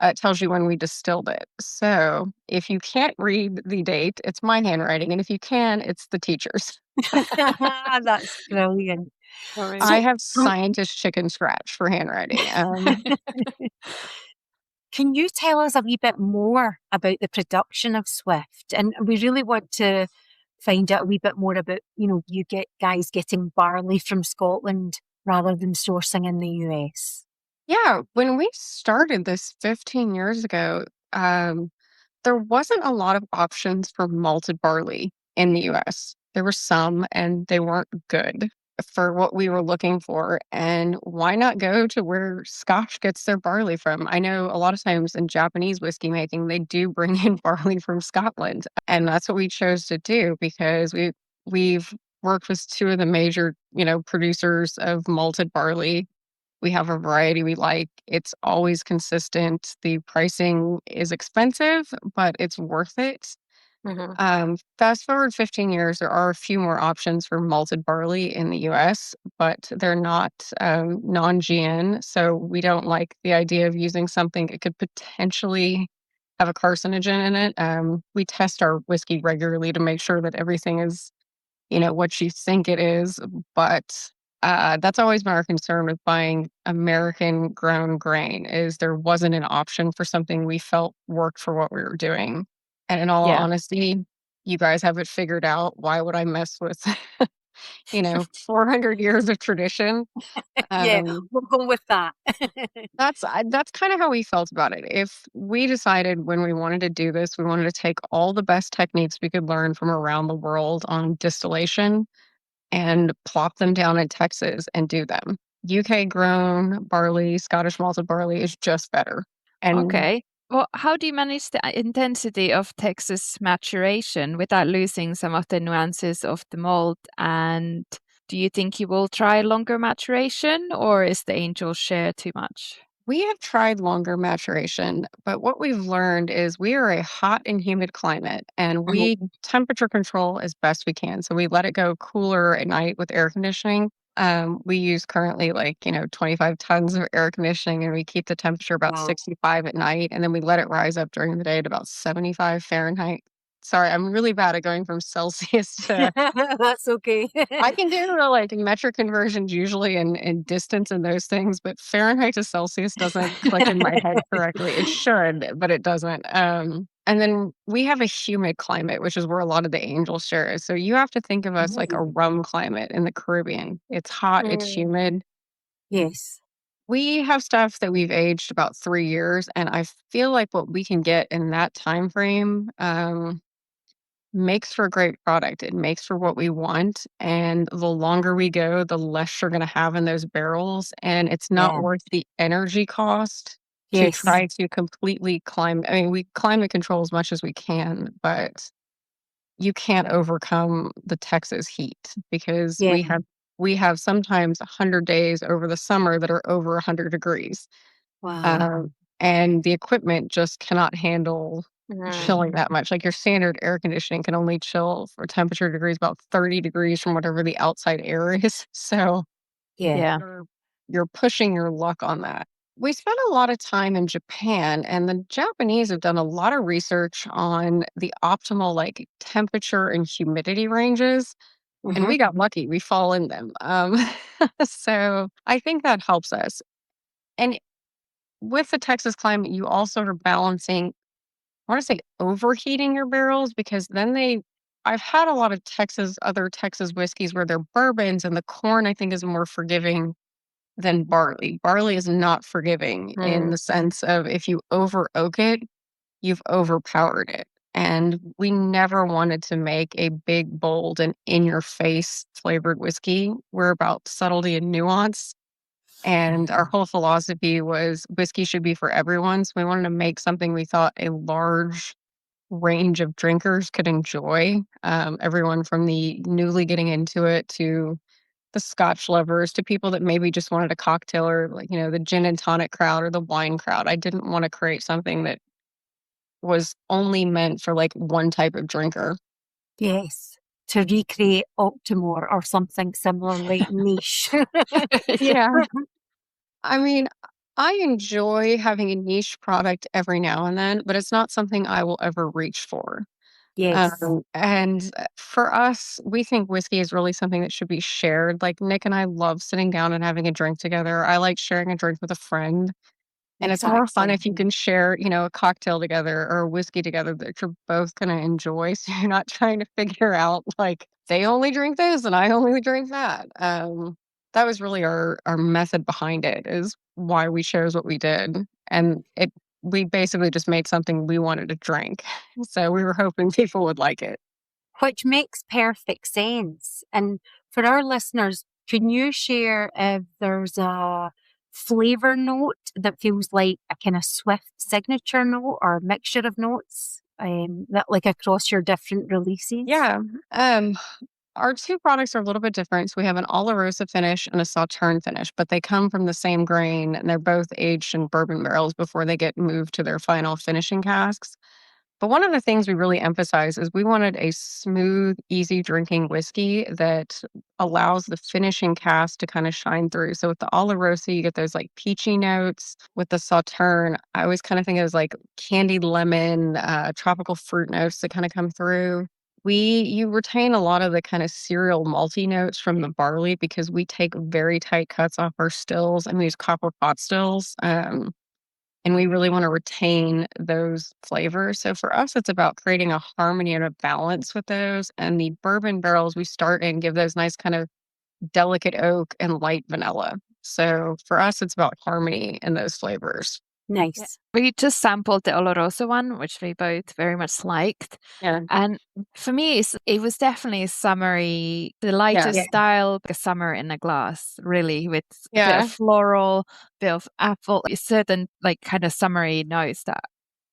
It tells you when we distilled it. So if you can't read the date, it's my handwriting. And if you can, it's the teacher's. That's brilliant. I have scientist chicken scratch for handwriting. Can you tell us a wee bit more about the production of Swift? And we really want to find out a wee bit more about, you guys getting barley from Scotland rather than sourcing in the US. Yeah, when we started this 15 years ago, there wasn't a lot of options for malted barley in the US. There were some, and they weren't good for what we were looking for. And why not go to where Scotch gets their barley from? I know a lot of times in Japanese whiskey making, they do bring in barley from Scotland. And that's what we chose to do because we've worked with two of the major, producers of malted barley. We have a variety we like. It's always consistent. The pricing is expensive, but it's worth it. Fast forward 15 years, there are a few more options for malted barley in the US, but they're not non-GN. So we don't like the idea of using something that could potentially have a carcinogen in it. We test our whiskey regularly to make sure that everything is what you think it is. But that's always been our concern with buying American grown grain is there wasn't an option for something we felt worked for what we were doing. And in all Yeah. honesty, you guys have it figured out. Why would I mess with, 400 years of tradition? Yeah, we'll go with that. That's kind of how we felt about it. If we decided when we wanted to do this, we wanted to take all the best techniques we could learn from around the world on distillation and plop them down in Texas and do them. UK grown barley, Scottish malted barley is just better. And Okay. Well, how do you manage the intensity of Texas maturation without losing some of the nuances of the malt? And do you think you will try longer maturation, or is the angel share too much? we have tried longer maturation, but what we've learned is we are a hot and humid climate and we temperature control as best we can. So we let it go cooler at night with air conditioning. We use currently 25 tons of air conditioning and we keep the temperature about Wow. 65 at night. And then we let it rise up during the day at about 75 Fahrenheit. Sorry, I'm really bad at going from Celsius to That's okay. I can do the metric conversions usually in distance and those things, but Fahrenheit to Celsius doesn't click in my head correctly. It should, but it doesn't. And then we have a humid climate, which is where a lot of the angel share is. So you have to think of us like a rum climate in the Caribbean. It's hot, it's humid. Yes. We have stuff that we've aged about 3 years, and I feel like what we can get in that time frame makes for a great product. It makes for what we want. And the longer we go, the less you're going to have in those barrels. And it's not Yeah. worth the energy cost to Yes. try to completely climb. I mean, we climate control as much as we can, but you can't overcome the Texas heat because Yeah. we have sometimes 100 days over the summer that are over 100 degrees. Wow. And the equipment just cannot handle chilling that much. Like your standard air conditioning can only chill for temperature degrees about 30 degrees from whatever the outside air is. So Yeah. Yeah. you're pushing your luck on that. We spent a lot of time in Japan, and the Japanese have done a lot of research on the optimal temperature and humidity ranges. And we got lucky. We fall in them. So I think that helps us. And with the Texas climate, you also are balancing, I want to say overheating your barrels, because then I've had a lot of other Texas whiskeys where they're bourbons and the corn I think is more forgiving than barley. Barley is not forgiving in the sense of if you over oak it, you've overpowered it. And we never wanted to make a big, bold, and in your face flavored whiskey. We're about subtlety and nuance. And our whole philosophy was whiskey should be for everyone. So we wanted to make something we thought a large range of drinkers could enjoy. Everyone from the newly getting into it to the Scotch lovers to people that maybe just wanted a cocktail, or the gin and tonic crowd or the wine crowd. I didn't want to create something that was only meant for one type of drinker. Yes. To recreate Octomore or something similarly niche. Yeah. I mean, I enjoy having a niche product every now and then, but it's not something I will ever reach for. Yes. And for us, we think whiskey is really something that should be shared. Like Nick and I love sitting down and having a drink together. I like sharing a drink with a friend. And it's more fun if you can share, a cocktail together or a whiskey together that you're both going to enjoy. So you're not trying to figure out they only drink this and I only drink that. That was really our method behind it, is why we chose what we did. And we basically just made something we wanted to drink. So we were hoping people would like it. Which makes perfect sense. And for our listeners, can you share if there's a flavor note that feels like a kind of Swift signature note or a mixture of notes that across your different releases? Yeah. Our two products are a little bit different. So we have an Oloroso finish and a Sauterne finish, but they come from the same grain and they're both aged in bourbon barrels before they get moved to their final finishing casks. But one of the things we really emphasize is we wanted a smooth, easy drinking whiskey that allows the finishing cask to kind of shine through. So with the Oloroso, you get those peachy notes. With the Sauterne, I always kind of think of candied lemon, tropical fruit notes that kind of come through. You retain a lot of the kind of cereal malty notes from the barley because we take very tight cuts off our stills and we use copper pot stills. And we really want to retain those flavors. So for us, it's about creating a harmony and a balance with those. And the bourbon barrels we start and give those nice kind of delicate oak and light vanilla. So for us, it's about harmony in those flavors. Nice. Yeah. We just sampled the Oloroso one, which we both very much liked. Yeah. And for me, it was definitely summery, the lighter style, like a summer in a glass, really, with a bit of floral, bit of apple, certain kind of summery notes that,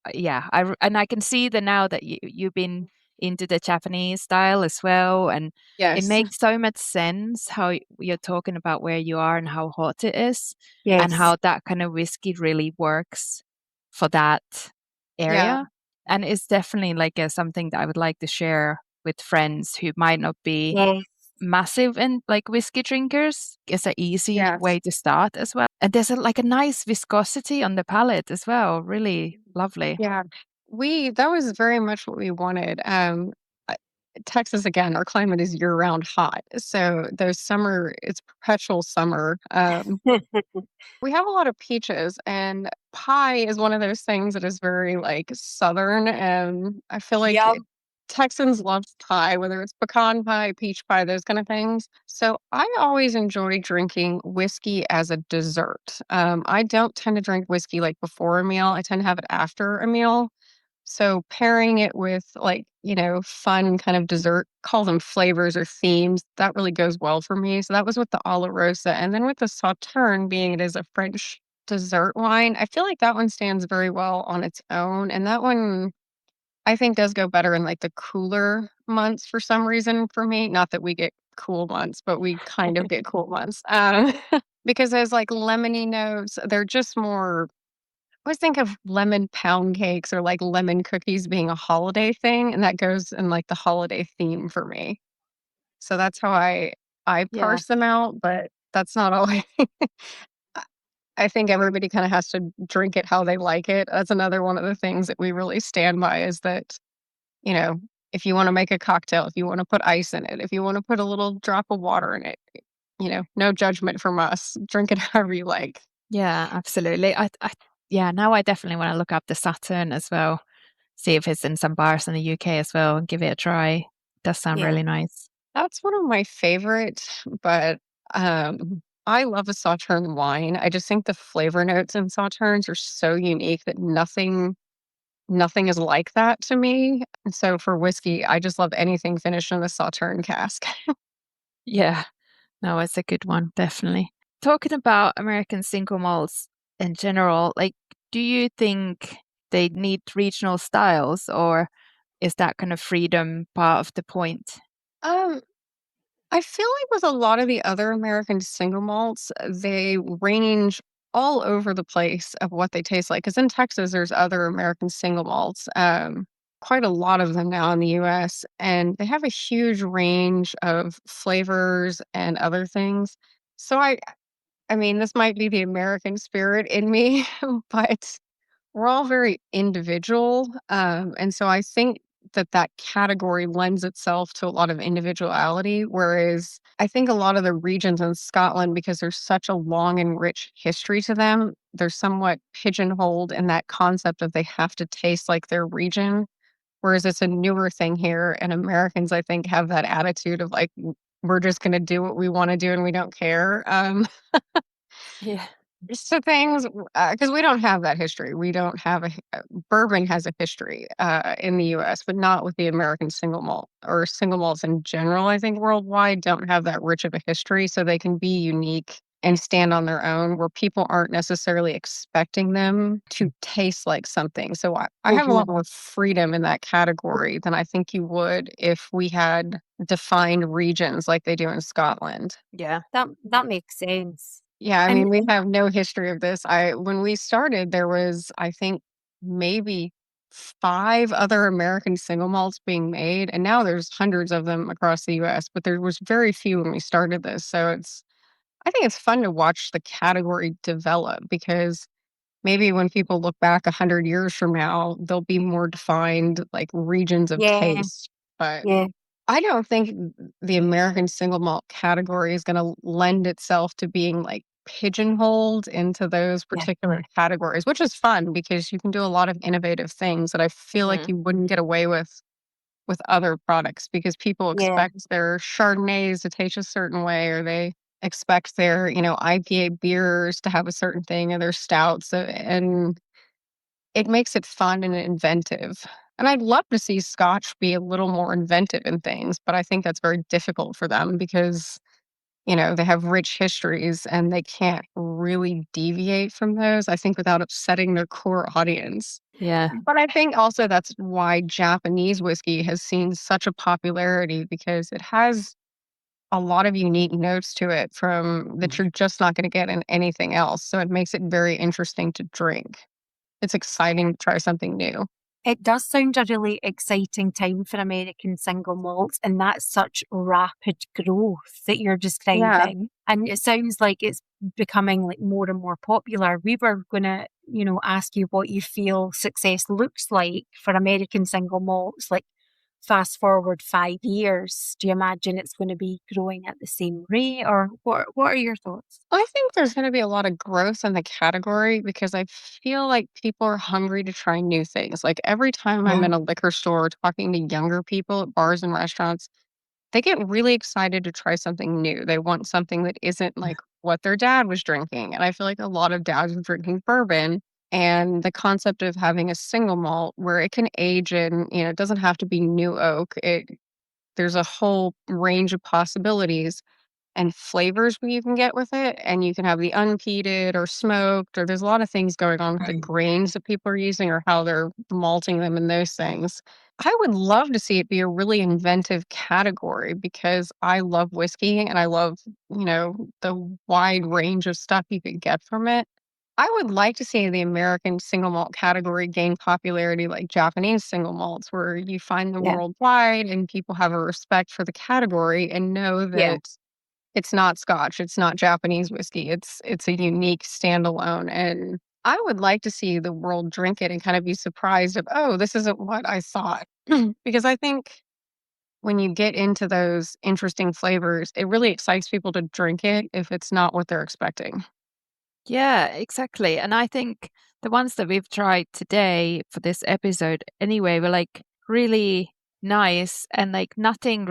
I can see that now that you've been into the Japanese style as well. And it makes so much sense how you're talking about where you are and how hot it is and how that kind of whiskey really works for that area. Yeah. And it's definitely something that I would like to share with friends who might not be massive in whiskey drinkers. It's an easy way to start as well. And there's a nice viscosity on the palate as well. Really lovely. Yeah. That was very much what we wanted. Texas, again, our climate is year-round hot. So it's perpetual summer. We have a lot of peaches, and pie is one of those things that is very Southern. And I feel like Texans love pie, whether it's pecan pie, peach pie, those kind of things. So I always enjoy drinking whiskey as a dessert. I don't tend to drink whiskey before a meal. I tend to have it after a meal. So pairing it with fun kind of dessert, call them flavors or themes, that really goes well for me. So that was with the Oloroso. And then with the Sauterne, being it is a French dessert wine, I feel like that one stands very well on its own. And that one I think does go better in the cooler months for some reason for me. Not that we get cool months, but we kind of get cool months. Because those lemony notes, they're just more, I always think of lemon pound cakes or lemon cookies being a holiday thing, and that goes in the holiday theme for me. So that's how I parse them out, but that's not always. I think everybody kind of has to drink it how they like it. That's another one of the things that we really stand by, is that, if you want to make a cocktail, if you want to put ice in it, if you want to put a little drop of water in it, no judgment from us. Drink it however you like. Yeah, absolutely. I yeah, now I definitely want to look up the Saturn as well. See if it's in some bars in the UK as well and give it a try. Does sound Yeah. really nice. That's one of my favorites, but I love a Sauterne wine. I just think the flavor notes in Sauternes are so unique that nothing is like that to me. And so for whiskey, I just love anything finished in a Sauterne cask. Yeah, no, it's a good one, definitely. Talking about American single malts in general, like, do you think they need regional styles, or is that kind of freedom part of the point? Um, I feel like with a lot of the other American single malts, they range all over the place of what they taste like. Because in Texas, there's other American single malts, quite a lot of them now in the US, and they have a huge range of flavors and other things. So I mean, this might be the American spirit in me, but we're all very individual. And so I think that that category lends itself to a lot of individuality. Whereas I think a lot of the regions in Scotland, because there's such a long and rich history to them, they're somewhat pigeonholed in that concept of they have to taste like their region. Whereas it's a newer thing here. And Americans, I think, have that attitude of like, we're just going to do what we want to do and we don't care. Yeah. So things, because we don't have that history. We don't have bourbon has a history in the US, but not with the American single malt or single malts in general. I think worldwide don't have that rich of a history, so they can be unique and stand on their own where people aren't necessarily expecting them to taste like something. So I have a lot more freedom in that category than I think you would if we had defined regions like they do in Scotland. Yeah. That makes sense. Yeah, I And mean, we have no history of this. When we started, there was, I think, maybe 5 other American single malts being made, and now there's hundreds of them across the US, but there was very few when we started this. So I think it's fun to watch the category develop because maybe when people look back 100 years from now, there'll be more defined like regions of yeah, taste. But yeah, I don't think the American single malt category is gonna lend itself to being, like, pigeonholed into those yeah, particular categories, which is fun because you can do a lot of innovative things that I feel like Hmm. you wouldn't get away with other products because people yeah, expect their Chardonnays to taste a certain way, or they expect their, IPA beers to have a certain thing, or their stouts, and it makes it fun and inventive. And I'd love to see Scotch be a little more inventive in things, but I think that's very difficult for them because, they have rich histories and they can't really deviate from those, I think, without upsetting their core audience. Yeah. But I think also that's why Japanese whiskey has seen such a popularity because it has a lot of unique notes to it from that you're just not going to get in anything else. So it makes it very interesting to drink. It's exciting to try something new. it does sound a really exciting time for American single malts, and that's such rapid growth that you're Yeah. describing. And it sounds like it's becoming like more and more popular. We were going to, ask you what you feel success looks like for American single malts, like fast forward 5 years. Do you imagine it's going to be growing at the same rate, or what are your thoughts? I think there's going to be a lot of growth in the category because I feel like people are hungry to try new things. Like every time I'm in a liquor store talking to younger people at bars and restaurants, they get really excited to try something new. They want something that isn't like what their dad was drinking. And I feel like a lot of dads are drinking bourbon. And the concept of having a single malt where it can age in, it doesn't have to be new oak. There's a whole range of possibilities and flavors you can get with it. And you can have the unpeated or smoked, or there's a lot of things going on with the grains that people are using or how they're malting them and those things. I would love to see it be a really inventive category because I love whiskey and I love, the wide range of stuff you could get from it. I would like to see the American single malt category gain popularity like Japanese single malts, where you find them Yeah, worldwide and people have a respect for the category and know yeah, that it's not Scotch, it's not Japanese whiskey, it's a unique standalone, and I would like to see the world drink it and kind of be surprised of, "Oh, this isn't what I thought." Because I think when you get into those interesting flavors, it really excites people to drink it if it's not what they're expecting. Yeah, exactly. And I think the ones that we've tried today for this episode anyway were like really nice and like nothing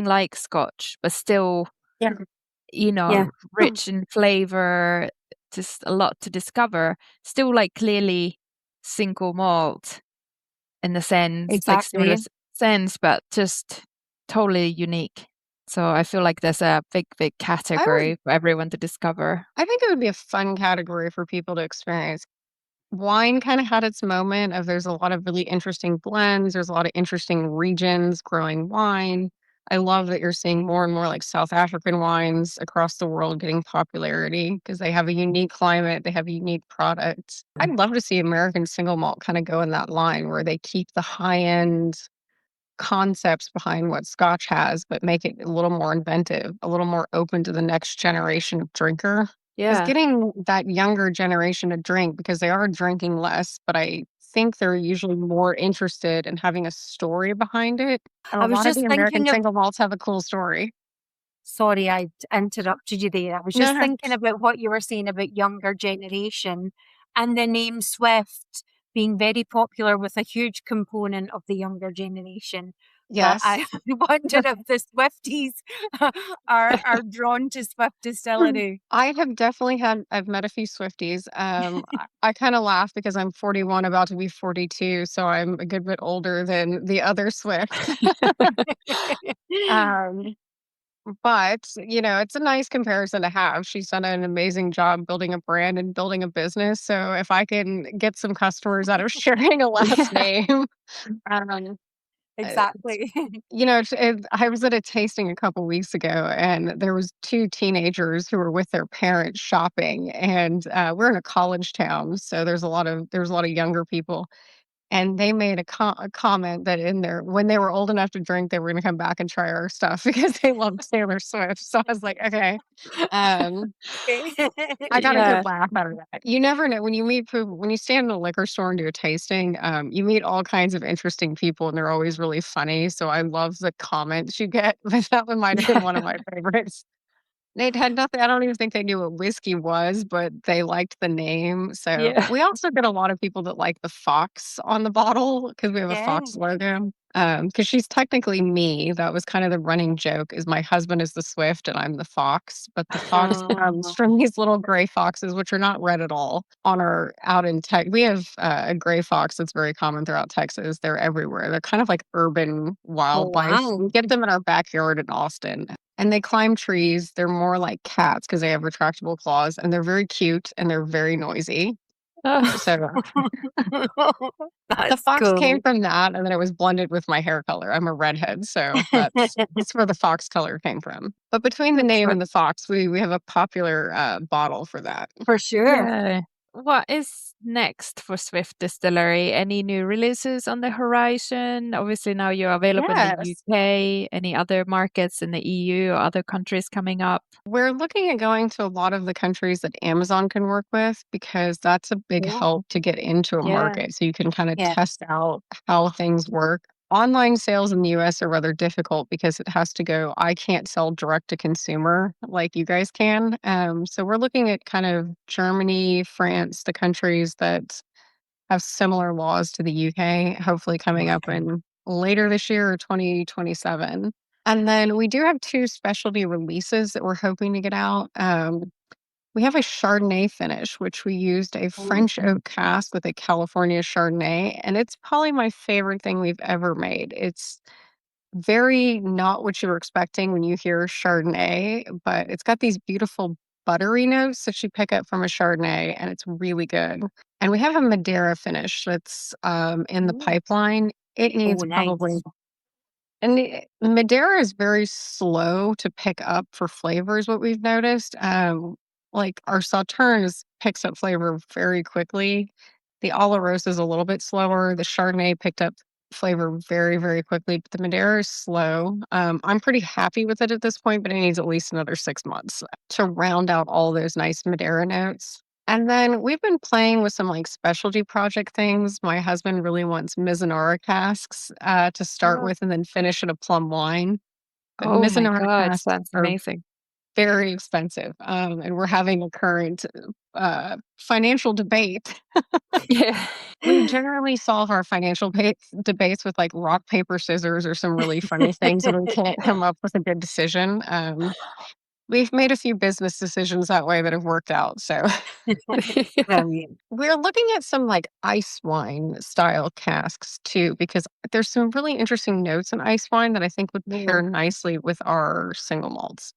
like Scotch, but still, Yeah. Yeah. Rich in flavor, just a lot to discover. Still like clearly single malt in the sense, like similar Exactly. sense, but just totally unique. So I feel like there's a big category for everyone to discover. I think it would be a fun category for people to experience. Wine kind of had its moment of there's a lot of really interesting blends. There's a lot of interesting regions growing wine. I love that you're seeing more and more like South African wines across the world getting popularity because they have a unique climate, they have a unique product. I'd love to see American single malt kind of go in that line where they keep the high end concepts behind what Scotch has, but make it a little more inventive, a little more open to the next generation of drinker. Is Yeah. getting that younger generation to drink because they are drinking less, but I think they're usually more interested in having a story behind it. And I a was lot of just the American thinking of, single malts have a cool story. sorry, I interrupted you there. I was No, just no. thinking about what you were saying about younger generation and the name Swift being very popular with a huge component of the younger generation. But Yes. I wonder if the Swifties are drawn to Swift Distillery. I've met a few Swifties. I kind of laugh because I'm 41, about to be 42, so I'm a good bit older than the other Swift. um, But, it's a nice comparison to have. She's done an amazing job building a brand and building a business. So if I can get some customers out of sharing a last name, um, it's- Exactly. I was at a tasting a couple weeks ago, and there was two teenagers who were with their parents shopping, and we're in a college town, so there's a lot of younger people. And they made a comment that in there when they were old enough to drink, they were gonna come back and try our stuff because they loved Taylor Swift. So I was like, "Okay." Um, I got a Yeah. good laugh out of that. You never know when you meet people when you stand in a liquor store and do a tasting, you meet all kinds of interesting people, and they're always really funny. So I love the comments you get, but that one might have been one of my favorites. They'd had nothing I don't even think they knew what whiskey was, but they liked the name, so Yeah. we also get a lot of people that like the fox on the bottle because we have a Yeah. fox logo. Because she's technically me, that was kind of the running joke is my husband is the Swift and I'm the fox, but the fox comes Oh, from these little gray foxes, which are not red at all, on our out in Tex we have, a gray fox that's very common throughout Texas, they're everywhere, they're kind of like urban oh wildlife. wow. We get them in our backyard in Austin. And they climb trees. They're more like cats because they have retractable claws, and they're very cute and they're very noisy. Oh, So the That's fox came cool. from that, and then it was blended with my hair color. I'm a redhead, so that's where the fox color came from. But between the name For, and the fox, we have a popular bottle for that. for sure. yeah. What is next for Swift Distillery? Any new releases on the horizon? Obviously, now you're available in the Yes. UK. Any other markets in the EU or other countries coming up? We're looking at going to a lot of the countries that Amazon can work with because that's a big Yeah. help to get into a Yeah. market. So you can kind of Yeah. test out how things work. Online sales in the US are rather difficult because it has to go, I can't sell direct to consumer like you guys can. So we're looking at kind of Germany, France, the countries that have similar laws to the UK, hopefully coming up in later this year or 2027. And then we do have two specialty releases that we're hoping to get out. We have a Chardonnay finish, which we used a Oh, French oak cask with a California Chardonnay, and it's probably my favorite thing we've ever made. It's very not what you're expecting when you hear Chardonnay, but it's got these beautiful buttery notes that you pick up from a Chardonnay, and it's really good. And we have a Madeira finish that's in the oh, pipeline. It oh, needs probably nice. and the Madeira is very slow to pick up for flavors, what we've noticed. Like our Sauternes picks up flavor very quickly. The Oloroso is a little bit slower. The Chardonnay picked up flavor very, very quickly, but the Madeira is slow. I'm pretty happy with it at this point, but it needs at least another 6 months to round out all those nice Madeira notes. And then we've been playing with some like specialty project things. My husband really wants Mizunara casks to start Oh, with and then finish in a plum wine. But oh my Mizunara God, casks sounds are amazing. very expensive. And we're having a current financial debate. Yeah. We generally solve our financial debates with like rock, paper, scissors or some really funny things when we can't come up with a good decision. We've made a few business decisions that way that have worked out. So Brilliant. we're looking at some like ice wine style casks too, because there's some really interesting notes in ice wine that I think would pair nicely with our single malts.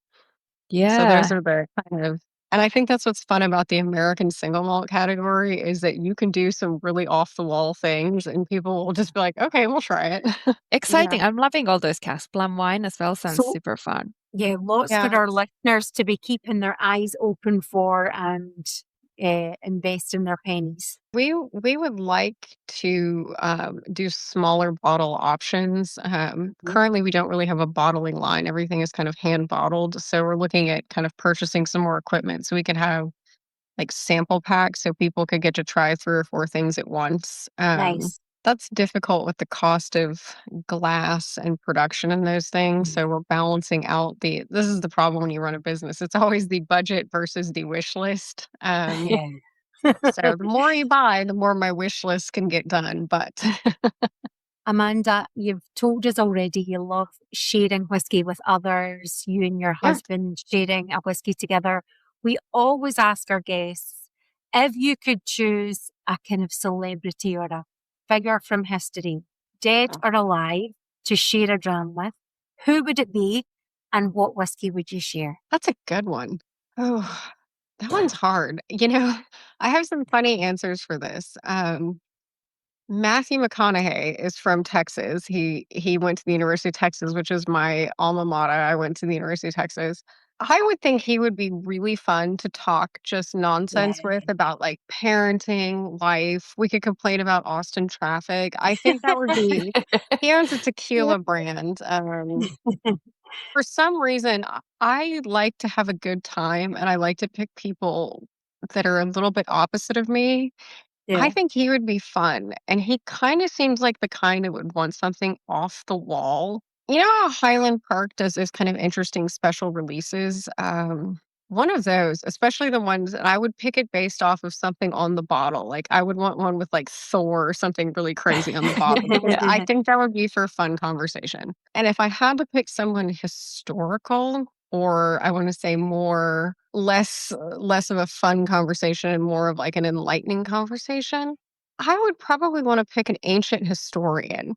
So those Yeah. are the kind of, and I think that's what's fun about the American single malt category is that you can do some really off the wall things and people will just be like, okay, we'll try it. Exciting. I'm loving all those cask plum wine as well. Sounds So, super fun. yeah, lots Yeah. for our listeners to be keeping their eyes open for and invest in their pennies. We would like to do smaller bottle options. Currently, we don't really have a bottling line. Everything is kind of hand bottled. So we're looking at kind of purchasing some more equipment so we can have like sample packs so people could get to try 3 or 4 things at once. Nice. That's difficult with the cost of glass and production and those things. So we're balancing out this is the problem when you run a business. It's always the budget versus the wish list. Yeah. So the more you buy, the more my wish list can get done. But Amanda, you've told us already you love sharing whiskey with others, you and your Yeah. husband sharing a whiskey together. We always ask our guests, if you could choose a kind of celebrity or a figure from history, dead or alive, to share a dram with, who would it be and what whiskey would you share? that's a good one. Oh, that one's hard. I have some funny answers for this. Matthew McConaughey is from Texas. He went to the University of Texas, which is my alma mater. I went to the University of Texas. I would think he would be really fun to talk just nonsense with about like parenting, life. We could complain about Austin traffic. I think that would be. He owns a tequila brand. For some reason, I like to have a good time, and I like to pick people that are a little bit opposite of me. I Yeah. think he would be fun, and he kinda seems like the kind that would want something off the wall. You know how Highland Park does those kind of interesting special releases? One of those, especially the ones and I would pick it based off of something on the bottle, like, I would want one with, like, Thor or something really crazy on the bottle, because I think that would be for a fun conversation. And if I had to pick someone historical, or I wanna say less of a fun conversation and more of, like, an enlightening conversation, I would probably wanna pick an ancient historian,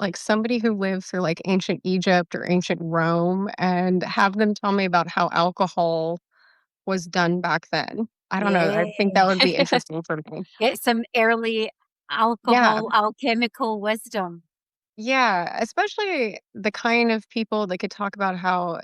like, somebody who lived through, like, ancient Egypt or ancient Rome, and have them tell me about how alcohol was done back then. I don't know, I think that would be interesting for me. Get some early Yeah. alchemical wisdom. Yeah, especially the kind of people that could talk about how,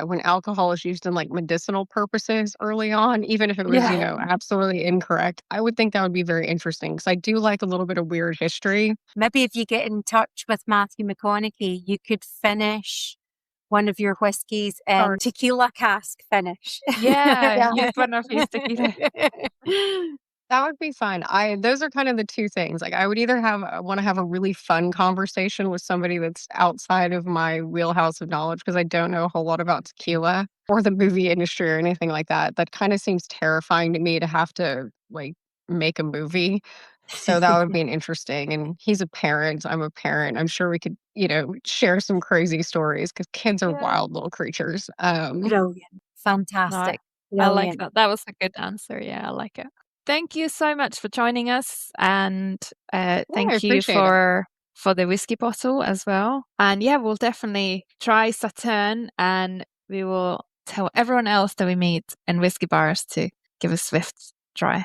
when alcohol is used in, like, medicinal purposes early on, even if it was, Yeah. absolutely incorrect, I would think that would be very interesting because I do like a little bit of weird history. Maybe if you get in touch with Matthew McConaughey, you could finish one of your whiskies in Or tequila cask finish. Yeah. Yeah. Use one of his tequila. That would be fun. Those are kind of the 2 things. Like, I would either wanna have a really fun conversation with somebody that's outside of my wheelhouse of knowledge because I don't know a whole lot about tequila or the movie industry or anything like that. That kinda seems terrifying to me to have to, like, make a movie. So that would be an interesting and he's a parent, I'm a parent. I'm sure we could, share some crazy stories because kids are Yeah. wild little creatures. Brilliant. No, Fantastic. I like Brilliant. that. That was a good answer. Yeah, I like it. Thank you so much for joining us, and I thank you appreciate it. for the whiskey bottle as well. And yeah, we'll definitely try Saturn, and we will tell everyone else that we meet in whiskey bars to give a Swift try.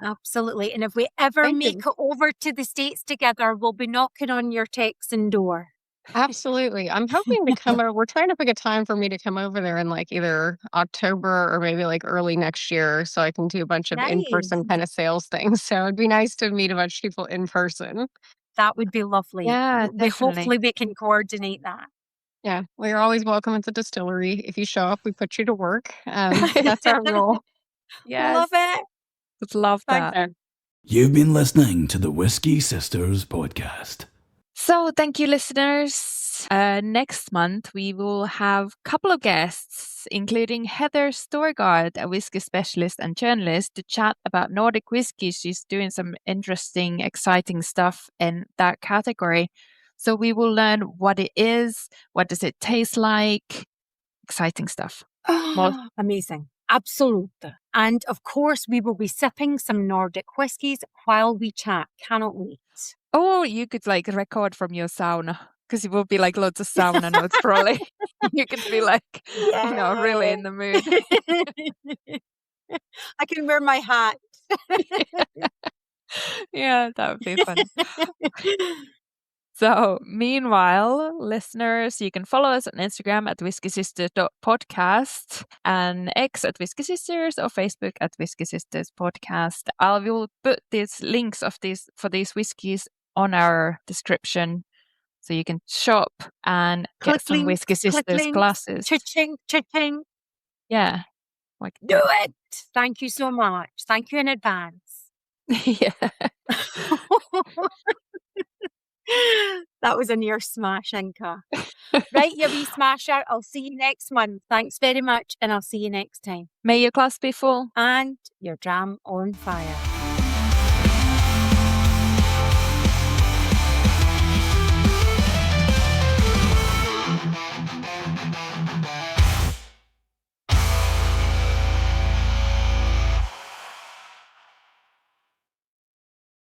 Absolutely. And if we ever Thank make you. it over to the States together, we'll be knocking on your Texan door. Absolutely. I'm hoping to come over. We're trying to pick a time for me to come over there in like either October or maybe like early next year so I can do a bunch of Nice. in-person kind of sales things. So it'd be nice to meet a bunch of people in person. That would be lovely. Yeah, Hopefully definitely. we can coordinate that. Yeah, well, you're always welcome at the distillery. If you show up, we put you to work. That's our rule. Yes, Love it. would love Thanks, that. Ed. You've been listening to the Whisky Sisters podcast. So thank you, listeners. Next month, we will have a couple of guests, including Heather Storgard, a whiskey specialist and journalist, to chat about Nordic whiskey. She's doing some interesting, exciting stuff in that category. So we will learn what it is, what does it taste like, exciting stuff. Oh, amazing. Absolutely. And of course, we will be sipping some Nordic whiskies while we chat. Cannot wait. Or you could like record from your sauna, because it will be like loads of sauna notes probably. You could be like, really in the mood. I can wear my hat. Yeah, that would be fun. So, meanwhile, listeners, you can follow us on Instagram at whiskysisters.podcast and X at Whisky Sisters or Facebook at Whisky Sisters Podcast. I will put these links of these for these whiskies on our description so you can shop and get some Whisky Sisters glasses. Cha-ching, cha-ching. Yeah. Do it! Thank you so much. Thank you in advance. Yeah. That was a near smash, Inka. Right, you wee smasher. I'll see you next month. Thanks very much, and I'll see you next time. May your glass be full. And your dram on fire.